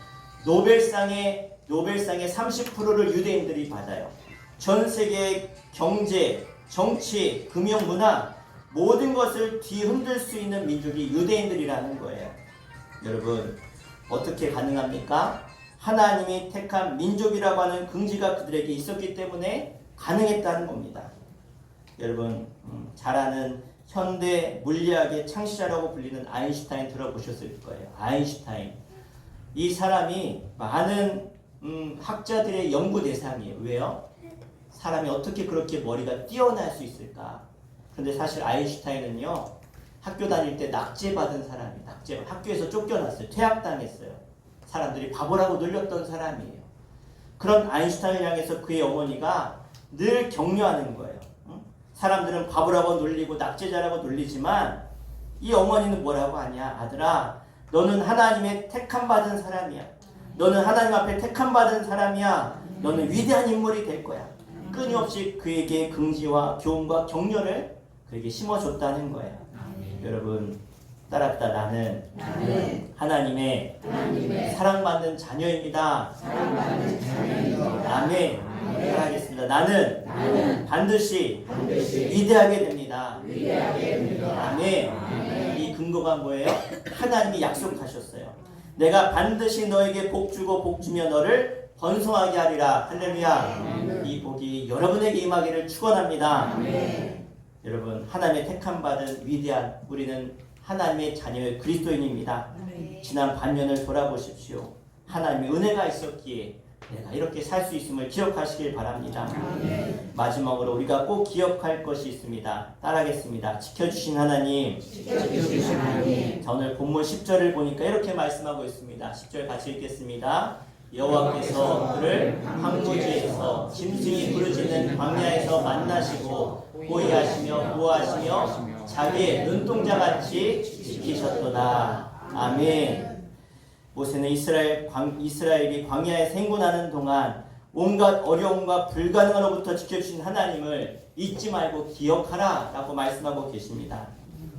노벨상의 30%를 유대인들이 받아요. 전 세계 경제, 정치, 금융, 문화 모든 것을 뒤흔들 수 있는 민족이 유대인들이라는 거예요. 여러분 어떻게 가능합니까? 하나님이 택한 민족이라고 하는 긍지가 그들에게 있었기 때문에 가능했다는 겁니다. 여러분 잘 아는 현대 물리학의 창시자라고 불리는 아인슈타인 들어보셨을 거예요. 아인슈타인. 이 사람이 많은 학자들의 연구 대상이에요. 왜요? 사람이 어떻게 그렇게 머리가 뛰어날 수 있을까? 그런데 사실 아인슈타인은요. 학교 다닐 때 낙제받은 사람이에요. 학교에서 쫓겨났어요. 퇴학당했어요. 사람들이 바보라고 놀렸던 사람이에요. 그런 아인슈타인을 향해서 그의 어머니가 늘 격려하는 거예요. 사람들은 바보라고 놀리고 낙제자라고 놀리지만 이 어머니는 뭐라고 하냐? 아들아, 너는 하나님의 택함받은 사람이야. 너는 하나님 앞에 택함받은 사람이야. 너는 위대한 인물이 될 거야. 끊임없이 그에게 긍지와 교훈과 격려를 그에게 심어줬다는 거예요. 여러분 따라합시다. 나는 하나님의 사랑받는 자녀입니다. 아멘. 따라하겠습니다. 나는 반드시 위대하게 됩니다. 아멘. 이 근거가 뭐예요? 하나님이 약속하셨어요. 내가 반드시 너에게 복 주고 복 주며 너를 번성하게 하리라. 할렐루야. 이 복이 여러분에게 임하기를 축원합니다. 여러분 하나님의 택함받은 위대한 우리는 하나님의 자녀의 그리스도인입니다. 지난 반년을 돌아보십시오. 하나님의 은혜가 있었기에 내가 이렇게 살 수 있음을 기억하시길 바랍니다. 마지막으로 우리가 꼭 기억할 것이 있습니다. 따라하겠습니다. 지켜주신 하나님. 자, 오늘 본문 10절을 보니까 이렇게 말씀하고 있습니다. 10절 같이 읽겠습니다. 여호와께서 그를 황무지에서 짐승이 부르짖는 광야에서 만나시고 호위하시며 보호하시며 자기의 눈동자같이 지키셨도다. 아멘. 모세는 이스라엘이 광야에 생존하는 동안 온갖 어려움과 불가능함으로부터 지켜주신 하나님을 잊지 말고 기억하라 라고 말씀하고 계십니다.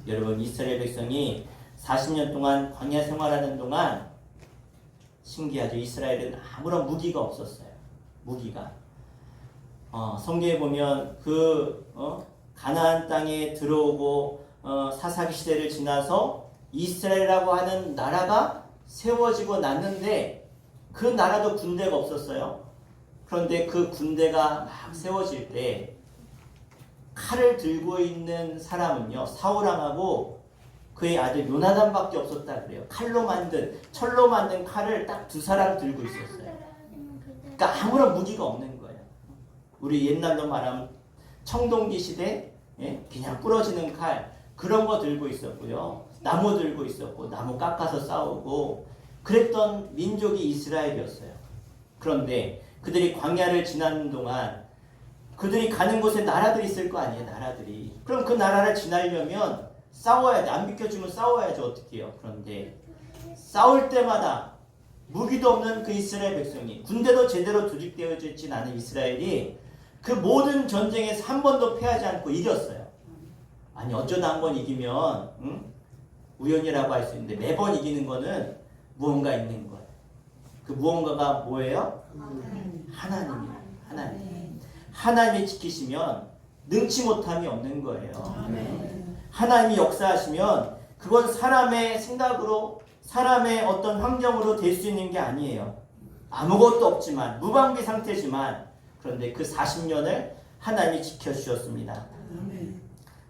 여러분, 이스라엘 백성이 40년 동안 광야 생활하는 동안 신기하죠. 이스라엘은 아무런 무기가 없었어요. 무기가. 성경에 보면 가나안 땅에 들어오고 사사기 시대를 지나서 이스라엘이라고 하는 나라가 세워지고 났는데 그 나라도 군대가 없었어요. 그런데 그 군대가 막 세워질 때 칼을 들고 있는 사람은요, 사울왕하고 그의 아들 요나단밖에 없었다 그래요. 철로 만든 칼을 딱 두 사람 들고 있었어요. 그러니까 아무런 무기가 없는 거예요. 우리 옛날로 말하면 청동기 시대 그냥 부러지는 칼 그런 거 들고 있었고요. 나무 들고 있었고 나무 깎아서 싸우고 그랬던 민족이 이스라엘이었어요. 그런데 그들이 광야를 지나는 동안 그들이 가는 곳에 나라들이 있을 거 아니에요. 나라들이. 그럼 그 나라를 지나려면 싸워야 돼. 안 비켜주면 싸워야죠. 어떻게 해요. 그런데 싸울 때마다 무기도 없는 그 이스라엘 백성이, 군대도 제대로 조직되어져 있진 않은 이스라엘이 그 모든 전쟁에서 한 번도 패하지 않고 이겼어요. 아니 어쩌다 한 번 이기면 우연이라고 할 수 있는데 매번 이기는 거는 무언가 있는 거예요. 그 무언가가 뭐예요? 하나님이에요. 하나님이 지키시면 능치 못함이 없는 거예요. 하나님이 역사하시면 그건 사람의 생각으로 사람의 어떤 환경으로 될 수 있는 게 아니에요. 아무것도 없지만 무방비 상태지만 그런데 그 40년을 하나님이 지켜주셨습니다.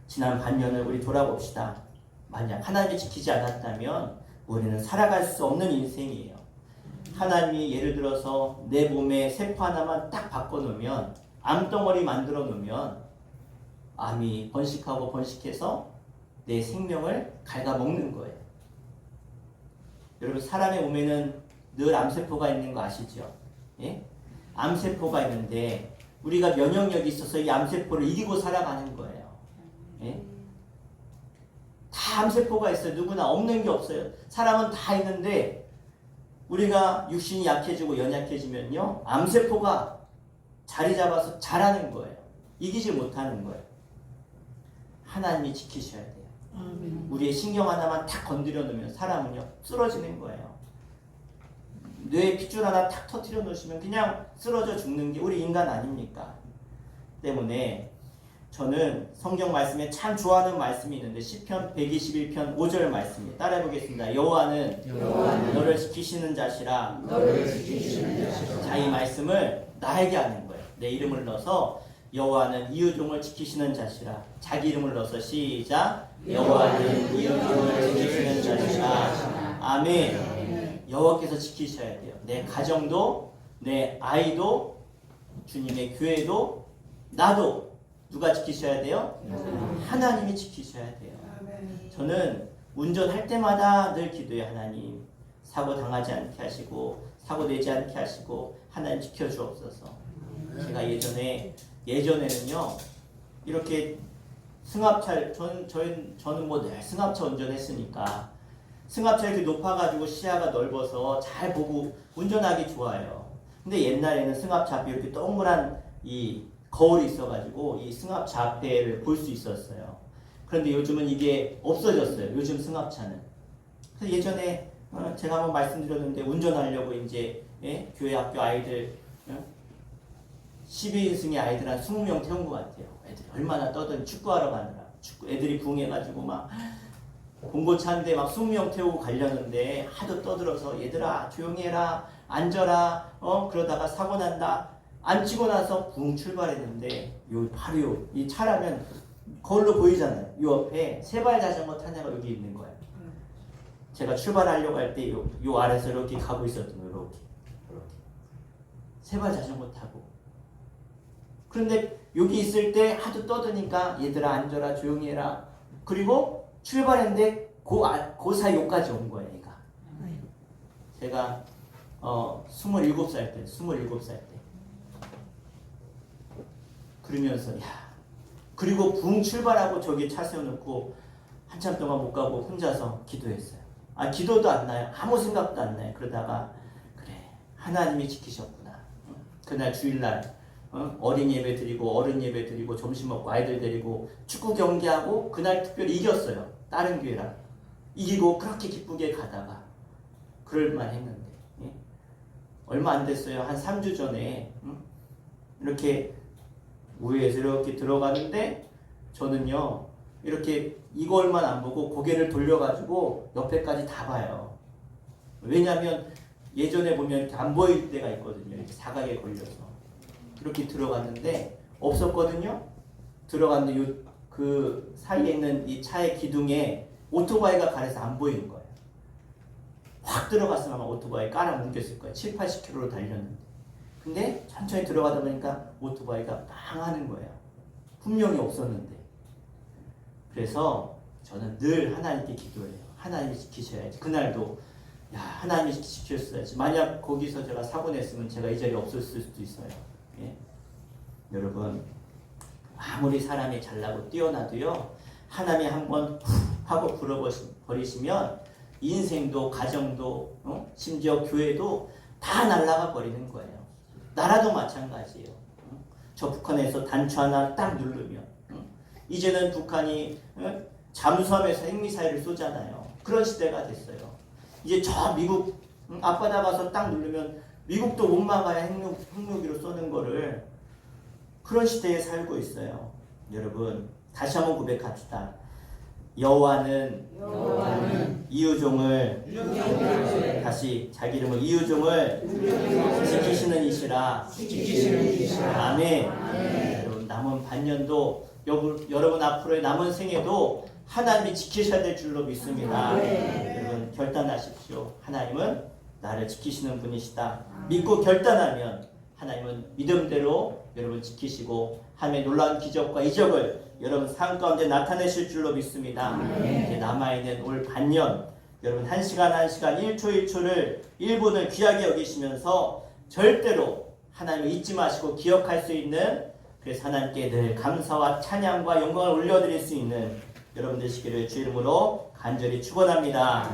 지난 반년을 우리 돌아봅시다. 만약 하나님이 지키지 않았다면 우리는 살아갈 수 없는 인생이에요. 하나님이 예를 들어서 내 몸에 세포 하나만 딱 바꿔놓으면 암덩어리 만들어 놓으면 암이 번식하고 번식해서 내 생명을 갉아먹는 거예요. 여러분 사람의 몸에는 늘 암세포가 있는 거 아시죠? 예? 암세포가 있는데 우리가 면역력이 있어서 이 암세포를 이기고 살아가는 거예요. 예? 다 암세포가 있어요. 누구나 없는 게 없어요. 사람은 다 있는데 우리가 육신이 약해지고 연약해지면요 암세포가 자리 잡아서 자라는 거예요. 이기지 못하는 거예요. 하나님이 지키셔야 돼요. 우리의 신경 하나만 탁 건드려 놓으면 사람은요 쓰러지는 거예요. 뇌에 핏줄 하나 탁 터뜨려 놓으시면 그냥 쓰러져 죽는 게 우리 인간 아닙니까? 때문에 저는 성경 말씀에 참 좋아하는 말씀이 있는데 시편 121편 5절 말씀이에요. 따라해 보겠습니다. 여호와는 너를 지키시는 자시라. 자, 이 말씀을 나에게 하는 거예요. 내 이름을 넣어서 여호와는 이웃종을 지키시는 자시라. 자기 이름을 넣어서 시작. 여호와는 이웃종을 지키시는 자시라. 아멘. 여호와께서 지키셔야 돼요. 내 가정도 내 아이도 주님의 교회도 나도 누가 지키셔야 돼요? 하나님이 지키셔야 돼요. 저는 운전할 때마다 늘 기도해요. 하나님 사고 당하지 않게 하시고 사고 내지 않게 하시고 하나님 지켜주옵소서. 제가 예전에는요 이렇게 승합차 저는 뭐 늘 승합차 운전했으니까 승합차 이렇게 높아가지고 시야가 넓어서 잘 보고 운전하기 좋아요. 근데 옛날에는 승합차 앞에 이렇게 동그란 이 거울이 있어가지고 이 승합차 앞에를 볼 수 있었어요. 그런데 요즘은 이게 없어졌어요. 요즘 승합차는. 그래서 예전에 제가 한번 말씀드렸는데 운전하려고 이제 교회 학교 아이들 12인승의 아이들 한 20명 태운 것 같아요. 애들이 얼마나 떠든 축구하러 가느라 애들이 부응해가지고 막 봉고차인데 막 20명 태우고 가려는데 하도 떠들어서 얘들아 조용히 해라 앉아라 그러다가 사고 난다 앉히고 나서 붕 출발했는데 바로 이 차라면 거울로 보이잖아요. 요 옆에 세발 자전거 탄 애가 여기 있는 거예요. 제가 출발하려고 할 때 요 아래서 이렇게 가고 있었던 거예요. 이렇게 세발 자전거 타고. 그런데 여기 있을 때 하도 떠드니까 얘들아 앉아라 조용히 해라. 그리고 출발했는데 그 사이 요까지 온 거예요. 얘가. 제가 27살 때 그러면서 그리고 붕 출발하고 저기 차 세워놓고 한참 동안 못 가고 혼자서 기도했어요. 기도도 안 나요. 아무 생각도 안 나요. 그러다가 그래 하나님이 지키셨구나. 그날 주일날 어린 예배 드리고 어른 예배 드리고 점심 먹고 아이들 데리고 축구 경기하고 그날 특별히 이겼어요. 다른 교회랑 이기고 그렇게 기쁘게 가다가 그럴만 했는데 얼마 안 됐어요. 한 3주 전에 이렇게 우회에서 이렇게 들어가는데 저는요 이렇게 이걸만 안 보고 고개를 돌려가지고 옆에까지 다 봐요. 왜냐하면 예전에 보면 이렇게 안 보일 때가 있거든요. 이렇게 사각에 걸려서 이렇게 들어갔는데 없었거든요. 들어갔는데 그 사이에 있는 이 차의 기둥에 오토바이가 가려서 안 보이는 거예요. 확 들어갔으면 아마 오토바이 깔아 뭉겼을 거예요. 7, 80km로 달렸는데. 근데 천천히 들어가다 보니까 오토바이가 빵 하는 거예요. 분명히 없었는데. 그래서 저는 늘 하나님께 기도해요. 하나님이 지키셔야지. 그날도 야 하나님이 지켰어야지. 만약 거기서 제가 사고 냈으면 제가 이 자리에 없었을 수도 있어요. 예? 여러분 아무리 사람이 잘나고 뛰어나도요 하나님이 한번 하고 불어버리시면 인생도 가정도 심지어 교회도 다 날아가 버리는 거예요. 나라도 마찬가지예요. 저 북한에서 단추 하나 딱 누르면 이제는 북한이 잠수함에서 핵미사일을 쏘잖아요. 그런 시대가 됐어요. 이제 저 미국 앞바다 가서 딱 누르면 미국도 못 막아야 핵무기로 쏘는 거를 그런 시대에 살고 있어요. 여러분 다시 한번 고백합시다. 여호와는 이유종을 다시 자기 이름을 이유종을 지키시는 이시라. 아멘. 여러분 남은 반년도 여러분 앞으로의 남은 생애도 하나님이 지키셔야 될 줄로 믿습니다. 여러분 결단하십시오. 하나님은 나를 지키시는 분이시다. 믿고 결단하면 하나님은 믿음대로 여러분 지키시고 하나님의 놀라운 기적과 이적을 여러분 삶 가운데 나타내실 줄로 믿습니다. 이제 남아있는 올 반년 여러분 1시간 1시간 1초 1초를 1분을 귀하게 여기시면서 절대로 하나님을 잊지 마시고 기억할 수 있는 그래서 하나님께 늘 감사와 찬양과 영광을 올려드릴 수 있는 여러분 되시기를 주 이름으로 간절히 축원합니다.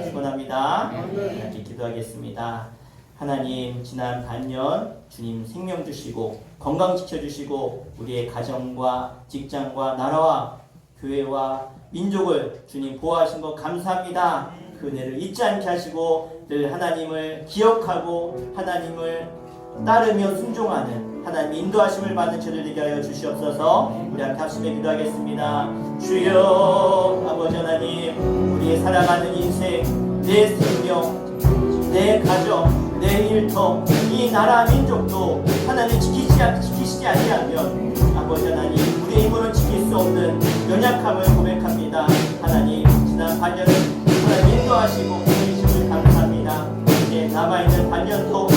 축원합니다. 하나님께 기도하겠습니다. 하나님 지난 반년 주님 생명 주시고 건강 지켜주시고 우리의 가정과 직장과 나라와 교회와 민족을 주님 보호하신 것 감사합니다. 그 은혜를 잊지 않게 하시고 늘 하나님을 기억하고 하나님을 따르며 순종하는 하나님 인도하심을 받는 저들 되게 하여 주시옵소서. 우리 함께 합심해 기도하겠습니다. 주여 아버지 하나님 우리의 살아가는 인생 내 생명 내 가정 내 일터 이 나라 민족도 하나님 지키시지 아니하면 아버지 하나님 우리의 힘으로 지킬 수 없는 연약함을 고백합니다. 하나님 지난 반년을 하나님 인도하시고 계심을 감사합니다. 이제 남아있는 반년도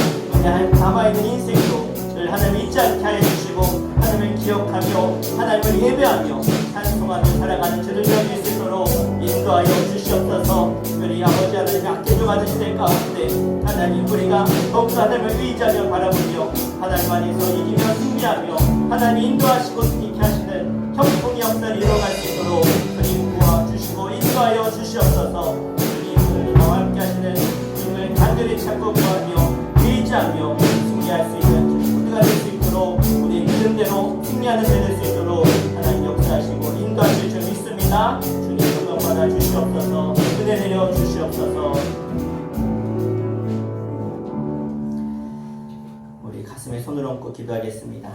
남아있는 인생도 저를 하나님 잊지 않게 하여 주시고 하나님을 기억하며 하나님을 예배하며 찬송하며 살아가는 저들 되게 수 있도록 인도하여 주시옵소서. 우리 아버지 하나님 악해져가는 시대 가운데 하나님 우리가 더욱더 하나님을 의지하며 바라보며 하나님 안에서 이기며 승리하며 하나님 인도하시고 승리케 하시는 형통의 역사를 이뤄갈 수 있도록 주님 도와주시고 인도하여 주시옵소서. 주님 나와 함께 하시는 주님을 간절히 찾고 구하며 의지하며 승리할 수 있는 모두가 될 수 있도록 우리 믿음대로 승리하는 데 될 수 있도록 하나님 역사하시고 인도하실 줄 믿습니다. 주님 영광 받아 주시옵소서. 은혜 내려 주시옵소서. 우리 가슴에 손을 얹고 기도하겠습니다.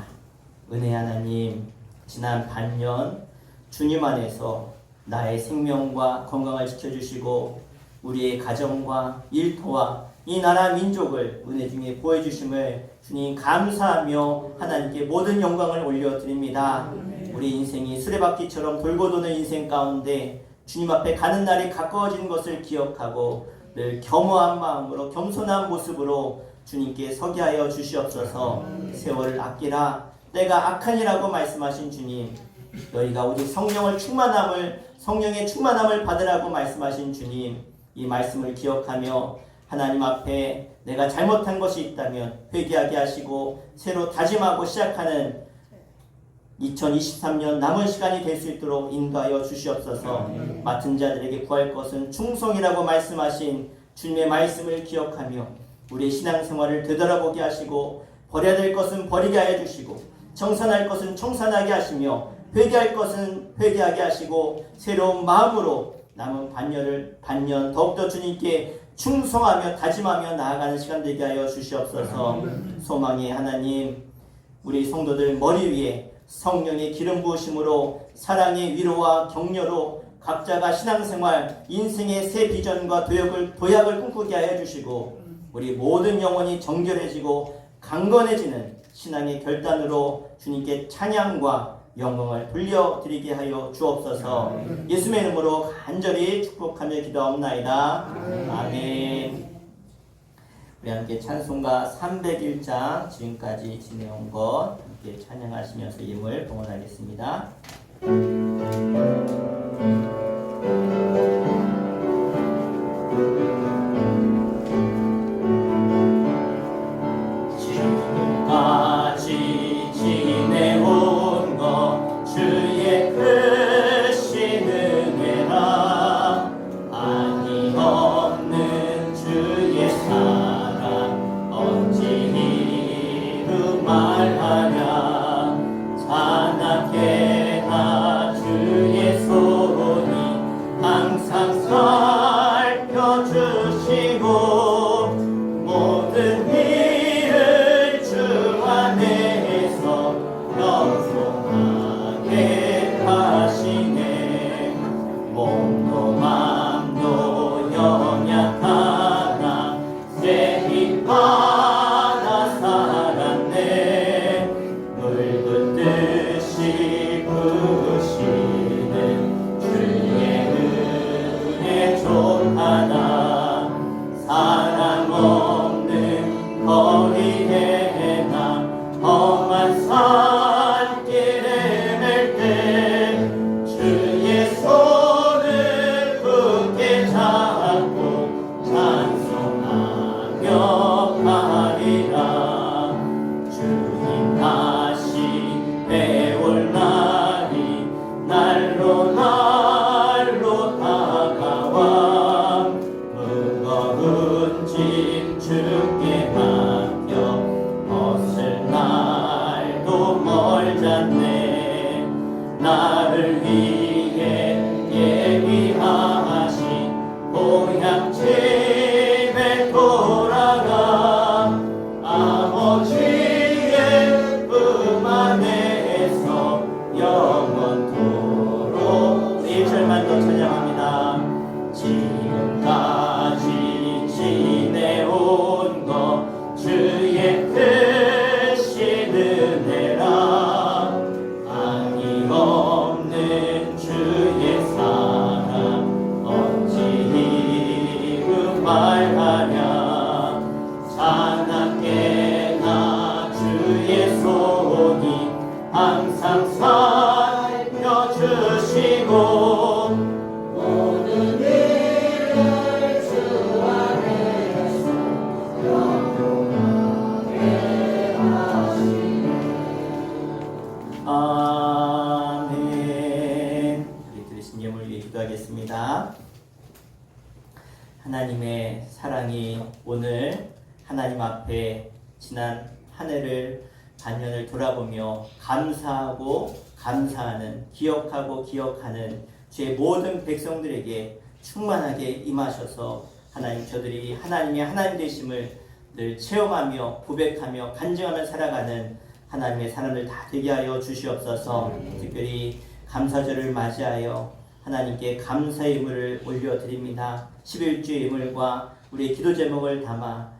은혜 하나님 지난 반년 주님 안에서 나의 생명과 건강을 지켜주시고 우리의 가정과 일터와 이 나라 민족을 은혜 중에 보여주심을 주님 감사하며 하나님께 모든 영광을 올려드립니다. 우리 인생이 수레바퀴처럼 돌고 도는 인생 가운데 주님 앞에 가는 날이 가까워지는 것을 기억하고 늘 겸허한 마음으로 겸손한 모습으로 주님께 서게 하여 주시옵소서. 세월을 아끼라 때가 악하니라고 말씀하신 주님, 너희가 오직 성령의 충만함을 받으라고 말씀하신 주님, 이 말씀을 기억하며 하나님 앞에 내가 잘못한 것이 있다면 회개하게 하시고 새로 다짐하고 시작하는 2023년 남은 시간이 될 수 있도록 인도하여 주시옵소서. 맡은 자들에게 구할 것은 충성이라고 말씀하신 주님의 말씀을 기억하며 우리의 신앙생활을 되돌아보게 하시고 버려야 될 것은 버리게 하여 주시고 청산할 것은 청산하게 하시며 회개할 것은 회개하게 하시고 새로운 마음으로 남은 반년 더욱더 주님께 충성하며 다짐하며 나아가는 시간 되게 하여 주시옵소서. 소망의 하나님, 우리 성도들 머리 위에 성령의 기름 부으심으로 사랑의 위로와 격려로 각자가 신앙생활, 인생의 새 비전과 도약을 꿈꾸게 하여 주시고 우리 모든 영혼이 정결해지고 강건해지는 신앙의 결단으로 주님께 찬양과 영광을 돌려드리게 하여 주옵소서. 예수의 이름으로 간절히 축복하며 기도하옵나이다. 아멘. 우리 함께 찬송가 301장 지금까지 지내온 것 함께 찬양하시면서 힘을 봉헌하겠습니다. 지금까지 지내온 것 주의 크신 은혜라 아니 없는 주의 사랑 어찌 이루 말하랴 자나게나 주의 손이 항상 살펴주시고 모든 일을 주 안에서 영통하게 하시네. 몸도 맘도 연약하나 세히 받아 살았네. 물 붓듯이 부으시는 주의 은혜 좋하나 사랑 없는 거리에 나 험한 산길에 맬 때 주의 손을 굳게 잡고 찬송하며 가리라. 주님 다시 배울 날이 날로 다가와 무거운 짐 주께 맡겨 벗을 날도 멀잖네. 나를 위해 예비하신 고향 집에 돌아가 아버지의 품 안에서 영원토록 1절만 더 찬양합니다. 지금까지 지내온 것 주의 크신 은혜라 아니 없는 주의 사랑 어찌 이루 말하랴 자나깨나 주의 손이 항상 살펴주시고 모든 일을 주 안에서 영원하게 하시네. 아멘. 우리 들으신 예물 위해 기도하겠습니다. 하나님의 사랑이 오늘 하나님 앞에 지난 한 해를 반년을 돌아보며 감사하고 감사하는 기억하고 기억하는 주의 모든 백성들에게 충만하게 임하셔서 하나님 저들이 하나님의 하나님 되심을 늘 체험하며 고백하며 간증하며 살아가는 하나님의 사람들 다 되게 하여 주시옵소서. 특별히 감사절을 맞이하여 하나님께 감사의 예물을 올려드립니다. 11주의 예물과 우리의 기도 제목을 담아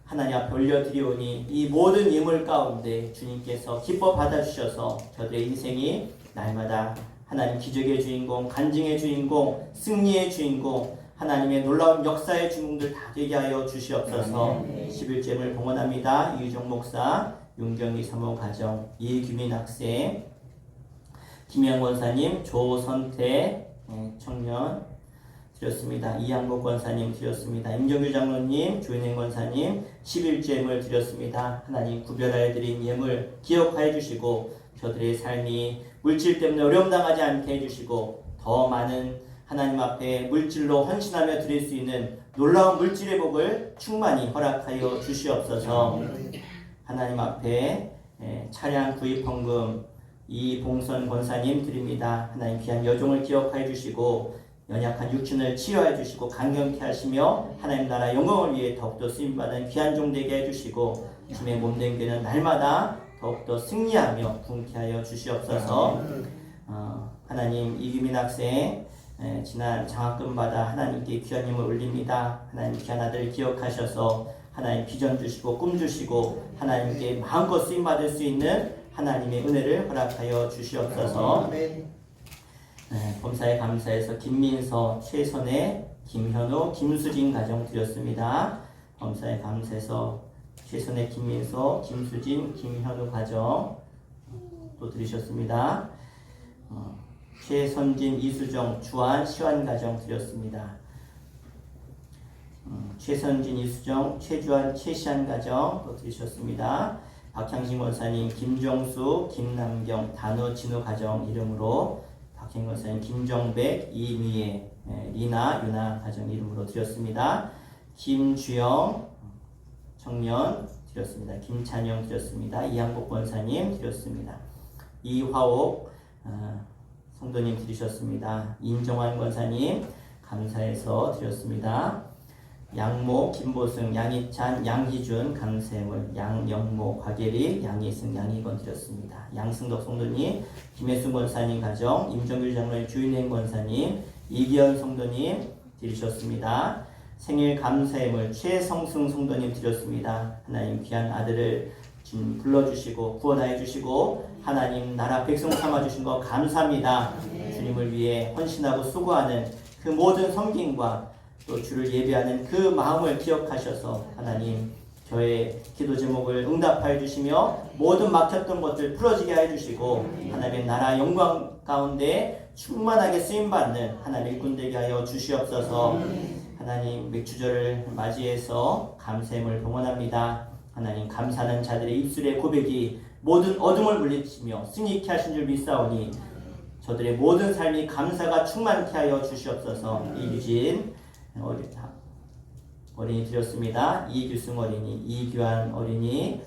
하나님 앞에 올려드리오니 이 모든 예물 가운데 주님께서 기뻐 받아주셔서 저들의 인생이 날마다 하나님 기적의 주인공, 간증의 주인공, 승리의 주인공, 하나님의 놀라운 역사의 주인공들 다 되게 하여 주시옵소서. 11주 예물 봉헌합니다. 이유정 목사, 윤경희 사모 가정, 이규민 학생, 김영 권사님, 조선태 청년 드렸습니다. 이양복 권사님 드렸습니다. 임정규 장로님, 조인행 권사님 11주 예물 드렸습니다. 하나님 구별하여 드린 예물 기억하여 주시고 저들의 삶이 물질 때문에 어려움 당하지 않게 해주시고 더 많은 하나님 앞에 물질로 헌신하며 드릴 수 있는 놀라운 물질의 복을 충만히 허락하여 주시옵소서. 하나님 앞에 차량 구입 헌금 이봉선 권사님 드립니다. 하나님 귀한 여종을 기억하여 주시고 연약한 육신을 치료해 주시고 강경케 하시며 하나님 나라 영광을 위해 더욱더 쓰임받은 귀한 종 되게 해주시고 주님의 몸된 교회는 날마다 더욱더 승리하며 분케하여 주시옵소서. 하나님 이규민 학생 지난 장학금 받아 하나님께 귀한 힘을 올립니다. 하나님 귀한 아들을 기억하셔서 하나님 비전 주시고 꿈 주시고 하나님께 마음껏 쓰임받을 수 있는 하나님의 은혜를 허락하여 주시옵소서. 범사에 감사해서 김민서, 최선혜, 김현우, 김수진 가정 드렸습니다. 범사에 감사해서 최선혜, 김민서, 김수진, 김현우 가정 또 드리셨습니다. 최선진, 이수정, 주한, 시환 가정 드렸습니다. 최선진, 이수정, 최주한, 최시한 가정 또 드리셨습니다. 박향신 권사님, 김정수, 김남경, 단우, 진우 가정 이름으로 박향신 권사님, 김정백, 이미애, 리나, 유나 가정 이름으로 드렸습니다. 김주영 청년 드렸습니다. 김찬영 드렸습니다. 이한복 권사님 드렸습니다. 이화옥 성도님 드리셨습니다. 인정환 권사님 감사해서 드렸습니다. 양모, 김보승, 양희찬, 양희준, 강세월, 양영모, 곽예리, 양희승, 양희건 드렸습니다. 양승덕 성도님, 김혜순 권사님 가정, 임정길 장로의 주인행 권사님, 이기현 성도님 드리셨습니다. 생일 감사의물 최성승 성도님 드렸습니다. 하나님 귀한 아들을 지금 불러주시고 구원하여 주시고 하나님 나라 백성 삼아주신 거 감사합니다. 주님을 위해 헌신하고 수고하는 그 모든 섬김과 또 주를 예배하는 그 마음을 기억하셔서 하나님 저의 기도 제목을 응답하여 주시며 모든 막혔던 것들 풀어지게 해 주시고 하나님의 나라 영광 가운데 충만하게 쓰임받는 하나님의 군 되게 하여 주시옵소서. 하나님 맥주절을 맞이해서 감사함을 봉헌합니다. 하나님 감사하는 자들의 입술의 고백이 모든 어둠을 물리치며 승리케 하신 줄 믿사오니 저들의 모든 삶이 감사가 충만케 하여 주시옵소서. 이규진 어린이 드렸습니다. 이규승 어린이, 이규환 어린이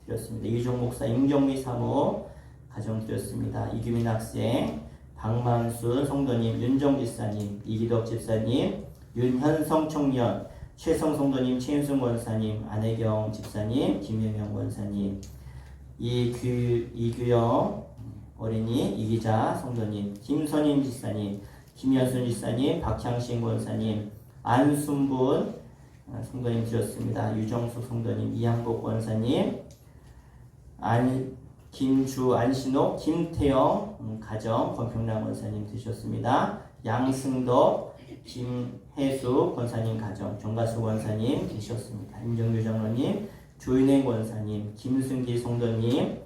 드렸습니다. 이종 목사, 임경미 사모 가정 드렸습니다. 이규민 학생, 박만순 성도님, 윤정 집사님, 이기덕 집사님, 윤현성 청년, 최성 성도님, 최인순 권사님, 안혜경 집사님, 김영영 권사님, 이규영 어린이, 이기자 성도님, 김선임 집사님, 김현순 집사님, 박향신 권사님, 안순분 성도님 드렸습니다. 유정수 성도님, 이한복 권사님, 김주, 안신옥, 김태영 가정, 권평남 권사님 드셨습니다. 양승덕, 김혜수 권사님 가정, 정가수 권사님 계셨습니다. 임정규 장로님, 조인행 권사님, 김승기 성도님,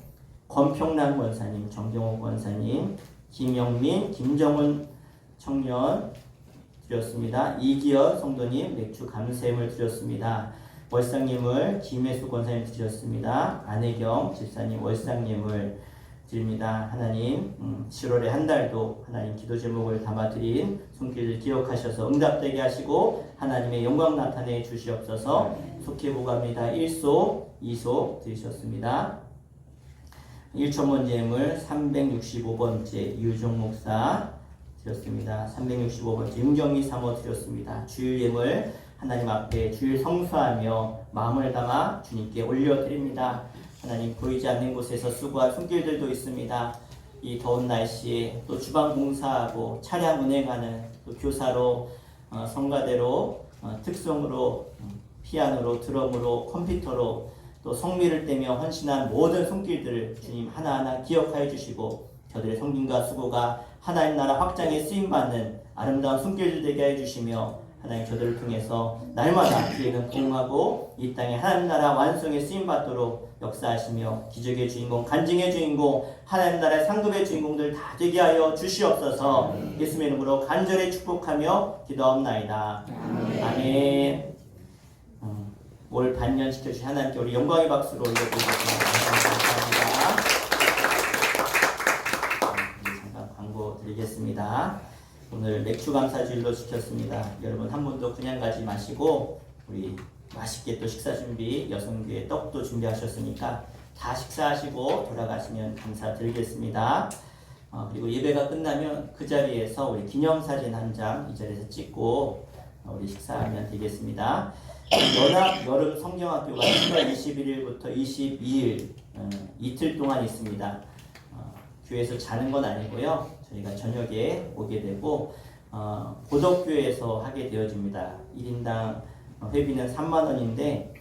권평남 권사님, 정경호 권사님, 김영민, 김정은 청년 드렸습니다. 이기현 성도님 맥주 감사함을 드렸습니다. 월상님을 김혜수 권사님 드렸습니다. 안혜경 집사님 월상님을 드립니다. 하나님 7월의 한 달도 하나님 기도 제목을 담아드린 손길을 기억하셔서 응답되게 하시고 하나님의 영광 나타내 주시옵소서. 속해 보갑니다. 1소 2소 드리셨습니다. 1천번 예물 365번째 유종 목사 드렸습니다. 365번째 윤경미 사모 드렸습니다. 주일 예물 하나님 앞에 주일 성수하며 마음을 담아 주님께 올려드립니다. 하나님 보이지 않는 곳에서 수고한 손길들도 있습니다. 이 더운 날씨에 또 주방 공사하고 차량 운행하는 또 교사로 성가대로 특성으로 피아노로 드럼으로 컴퓨터로 또 성미를 떼며 헌신한 모든 손길들을 주님 하나하나 기억하여 주시고 저들의 성김과 수고가 하나님 나라 확장에 쓰임받는 아름다운 손길들 되게 해주시며 하나님 저들을 통해서 날마다 기회는 공하고 이 땅에 하나님 나라 완성에 쓰임받도록 역사하시며 기적의 주인공, 간증의 주인공, 하나님 나라의 상급의 주인공들 다 되게 하여 주시옵소서. 예수님의 이름으로 간절히 축복하며 기도하옵나이다. 아멘. 올 반년시켜주신 하나님께 우리 영광의 박수로 올려드리겠습니다. 감사합니다. 잠깐 광고 드리겠습니다. 오늘 맥주 감사주일로 시켰습니다. 여러분 한 분도 그냥 가지 마시고 우리 맛있게 또 식사 준비, 여성교회 떡도 준비하셨으니까 다 식사하시고 돌아가시면 감사드리겠습니다. 그리고 예배가 끝나면 그 자리에서 우리 기념사진 한 장 이 자리에서 찍고 우리 식사하면 되겠습니다. 연합 여름 성경학교가 7월 21일부터 22일 이틀 동안 있습니다. 교회에서 자는 건 아니고요. 저희가 저녁에 오게 되고 고덕교회에서 하게 되어집니다. 1인당 회비는 3만 원인데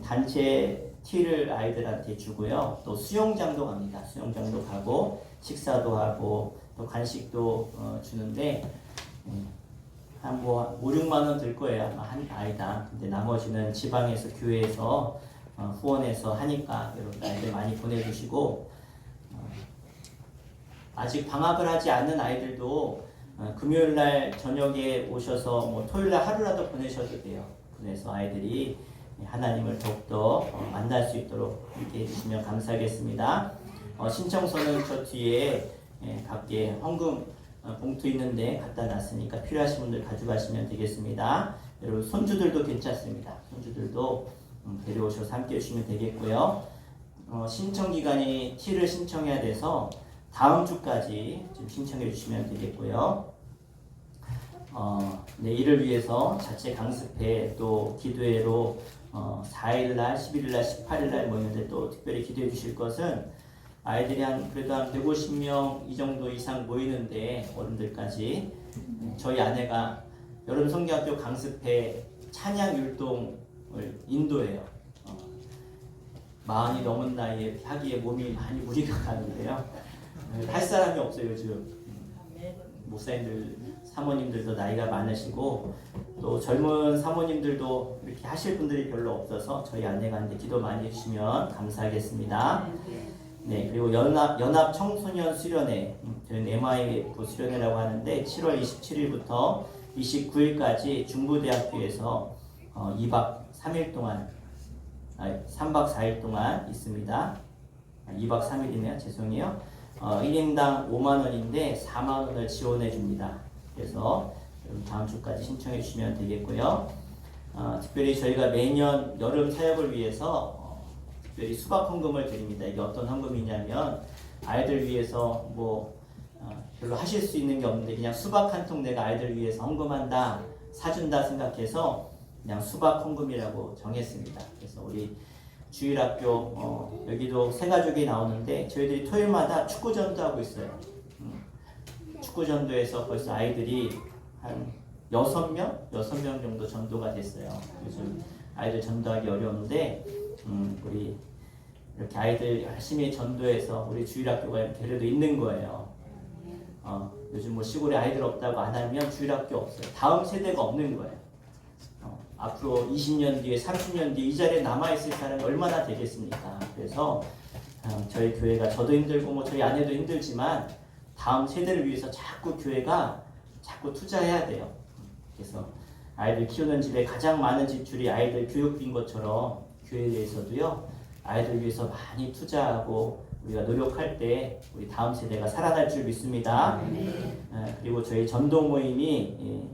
단체 티를 아이들한테 주고요. 또 수영장도 갑니다. 수영장도 가고 식사도 하고 또 간식도 주는데 한 5, 6만 원 들 거예요. 한 아이당. 근데 나머지는 지방에서 교회에서 후원해서 하니까 여러분 아이들 많이 보내주시고 아직 방학을 하지 않는 아이들도 금요일날 저녁에 오셔서 뭐 토요일날 하루라도 보내셔도 돼요. 그래서 아이들이 하나님을 더욱더 만날 수 있도록 함께 해주시면 감사하겠습니다. 신청서는 저 뒤에 각계 헌금 봉투 있는데 갖다 놨으니까 필요하신 분들 가져가시면 되겠습니다. 여러분 손주들도 괜찮습니다. 손주들도 데려오셔서 함께 해주시면 되겠고요. 신청 기간이 티를 신청해야 돼서 다음 주까지 좀 신청해 주시면 되겠고요. 네, 이를 위해서 자체 강습회 또 기도회로 4일날, 11일날, 18일날 모이는데 또 특별히 기도해 주실 것은 아이들이 그래도 한 150명 이 정도 이상 모이는데 어른들까지 저희 아내가 여름 성경학교 강습회 찬양 율동을 인도해요. 마흔이 넘은 나이에 하기에 몸이 많이 무리가 가는데요. 할 사람이 없어요 요즘. 목사님들, 사모님들도 나이가 많으시고 또 젊은 사모님들도 이렇게 하실 분들이 별로 없어서 저희 아내가 한데 기도 많이 해주시면 감사하겠습니다. 네, 그리고 연합 청소년 수련회, 저희는 MIF 수련회라고 하는데 7월 27일부터 29일까지 중부대학교에서 2박 3일 동안 3박 4일 동안 있습니다. 2박 3일이네요. 죄송해요. 1인당 5만 원인데 4만 원을 지원해 줍니다. 그래서 다음 주까지 신청해 주시면 되겠고요. 특별히 저희가 매년 여름 사역을 위해서 특별히 수박 헌금을 드립니다. 이게 어떤 헌금이냐면 아이들 위해서 별로 하실 수 있는 게 없는데 그냥 수박 한 통 내가 아이들 위해서 헌금한다, 사준다 생각해서 그냥 수박 헌금이라고 정했습니다. 그래서 우리 주일학교 여기도 세 가족이 나오는데 저희들이 토요일마다 축구전도 하고 있어요. 축구전도에서 벌써 아이들이 한 6명 정도 전도가 됐어요. 요즘 아이들 전도하기 어려운데 우리 이렇게 아이들 열심히 전도해서 우리 주일학교가 이렇게 그래도 있는 거예요. 요즘 뭐 시골에 아이들 없다고 안 하면 주일학교 없어요. 다음 세대가 없는 거예요. 앞으로 20년 뒤에 30년 뒤에 이 자리에 남아있을 사람이 얼마나 되겠습니까? 그래서 저희 교회가 저도 힘들고 저희 아내도 힘들지만 다음 세대를 위해서 자꾸 교회가 자꾸 투자해야 돼요. 그래서 아이들 키우는 집에 가장 많은 지출이 아이들 교육비인 것처럼 교회에서도요 아이들 위해서 많이 투자하고 우리가 노력할 때 우리 다음 세대가 살아날 줄 믿습니다. 그리고 저희 전도 모임이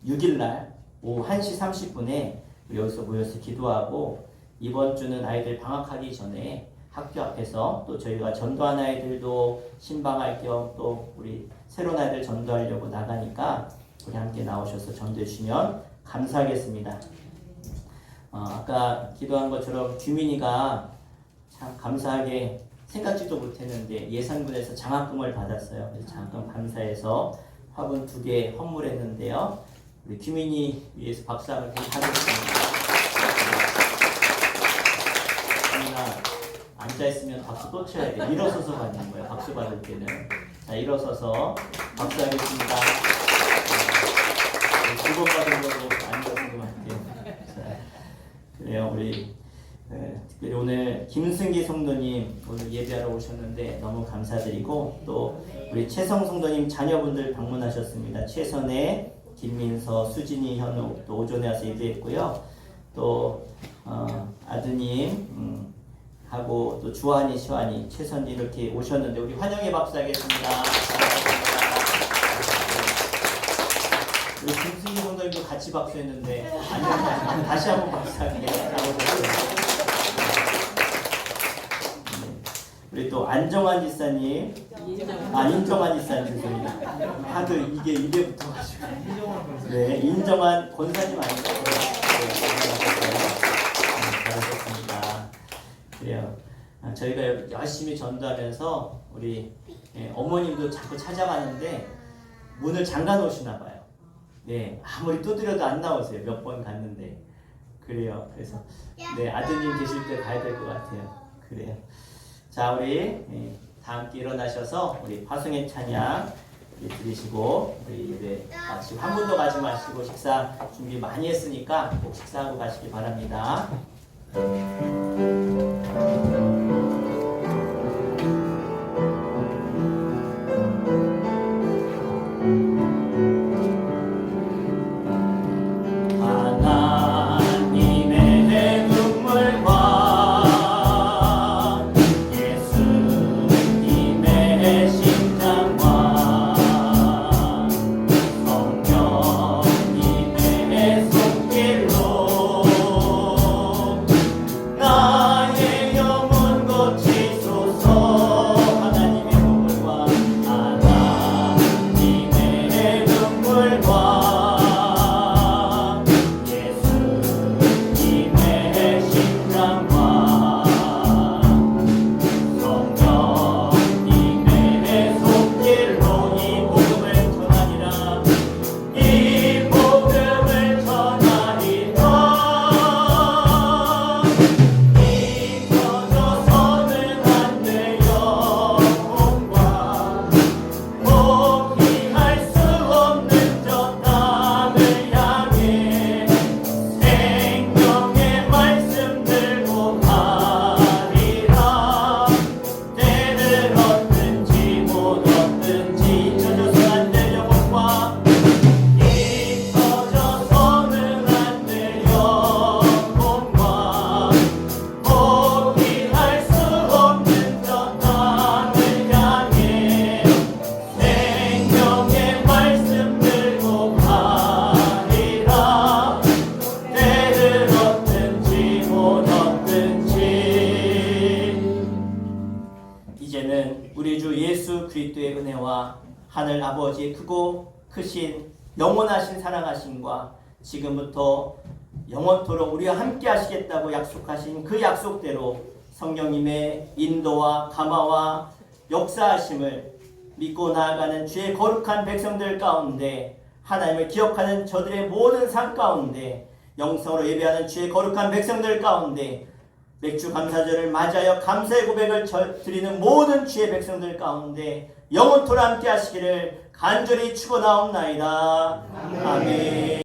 6일날 오후 1시 30분에 여기서 모여서 기도하고 이번 주는 아이들 방학하기 전에 학교 앞에서 또 저희가 전도한 아이들도 신방할 겸 또 우리 새로운 아이들 전도하려고 나가니까 우리 함께 나오셔서 전도해 주시면 감사하겠습니다. 아까 기도한 것처럼 규민이가 참 감사하게 생각지도 못했는데 예산군에서 장학금을 받았어요. 그래서 장학금 감사해서 화분 2개 헌물했는데요. 우리 규민이 위해서 박수 한번 하겠습니다. 규민아 앉아있으면 박수 또 쳐야 돼. 일어서서 받는 거예요. 박수 받을 때는. 자, 일어서서 박수 하겠습니다. 2번 받은 거로 앉아서 그만할게요. 그래요. 우리 특별히 오늘 김승기 성도님 오늘 예배하러 오셨는데 너무 감사드리고 또 우리 최성 성도님 자녀분들 방문하셨습니다. 최선혜, 김민서, 수진이, 현우 또 오전에 와서 예배했고요. 또 아드님 하고 또 주한이, 시환이, 최선이 이렇게 오셨는데 우리 환영의 박수 하겠습니다. 우리 김승희 성도님도 같이 박수했는데 아니면 다시 한번 박수할게요. 우리 또 안정환 지사님, 인정환 지사님 죄송해요. 다들 이게 붙어가지고. 네, 인정환 권사님 아니죠? 잘하셨습니다. 그래요. 저희가 열심히 전도하면서 우리 어머님도 자꾸 찾아가는데 문을 잠가 놓으시나 봐요. 네, 아무리 두드려도 안 나오세요. 몇 번 갔는데. 그래요. 그래서 네, 아드님 계실 때 가야 될 것 같아요. 그래요. 자, 우리 다 함께 일어나셔서 우리 화성의 찬양 드리시고 우리 예배 마치고 한 분도 가지 마시고 식사 준비 많이 했으니까 꼭 식사하고 가시기 바랍니다. 이제는 우리 주 예수 그리스도의 은혜와 하늘 아버지의 크고 크신 영원하신 사랑하심과 지금부터 영원토록 우리와 함께 하시겠다고 약속하신 그 약속대로 성령님의 인도와 감화와 역사하심을 믿고 나아가는 주의 거룩한 백성들 가운데, 하나님을 기억하는 저들의 모든 삶 가운데, 영성으로 예배하는 주의 거룩한 백성들 가운데, 맥주 감사절을 맞이하여 감사의 고백을 드리는 모든 주의 백성들 가운데 영원토록 함께 하시기를 간절히 축원하옵나이다. 아멘.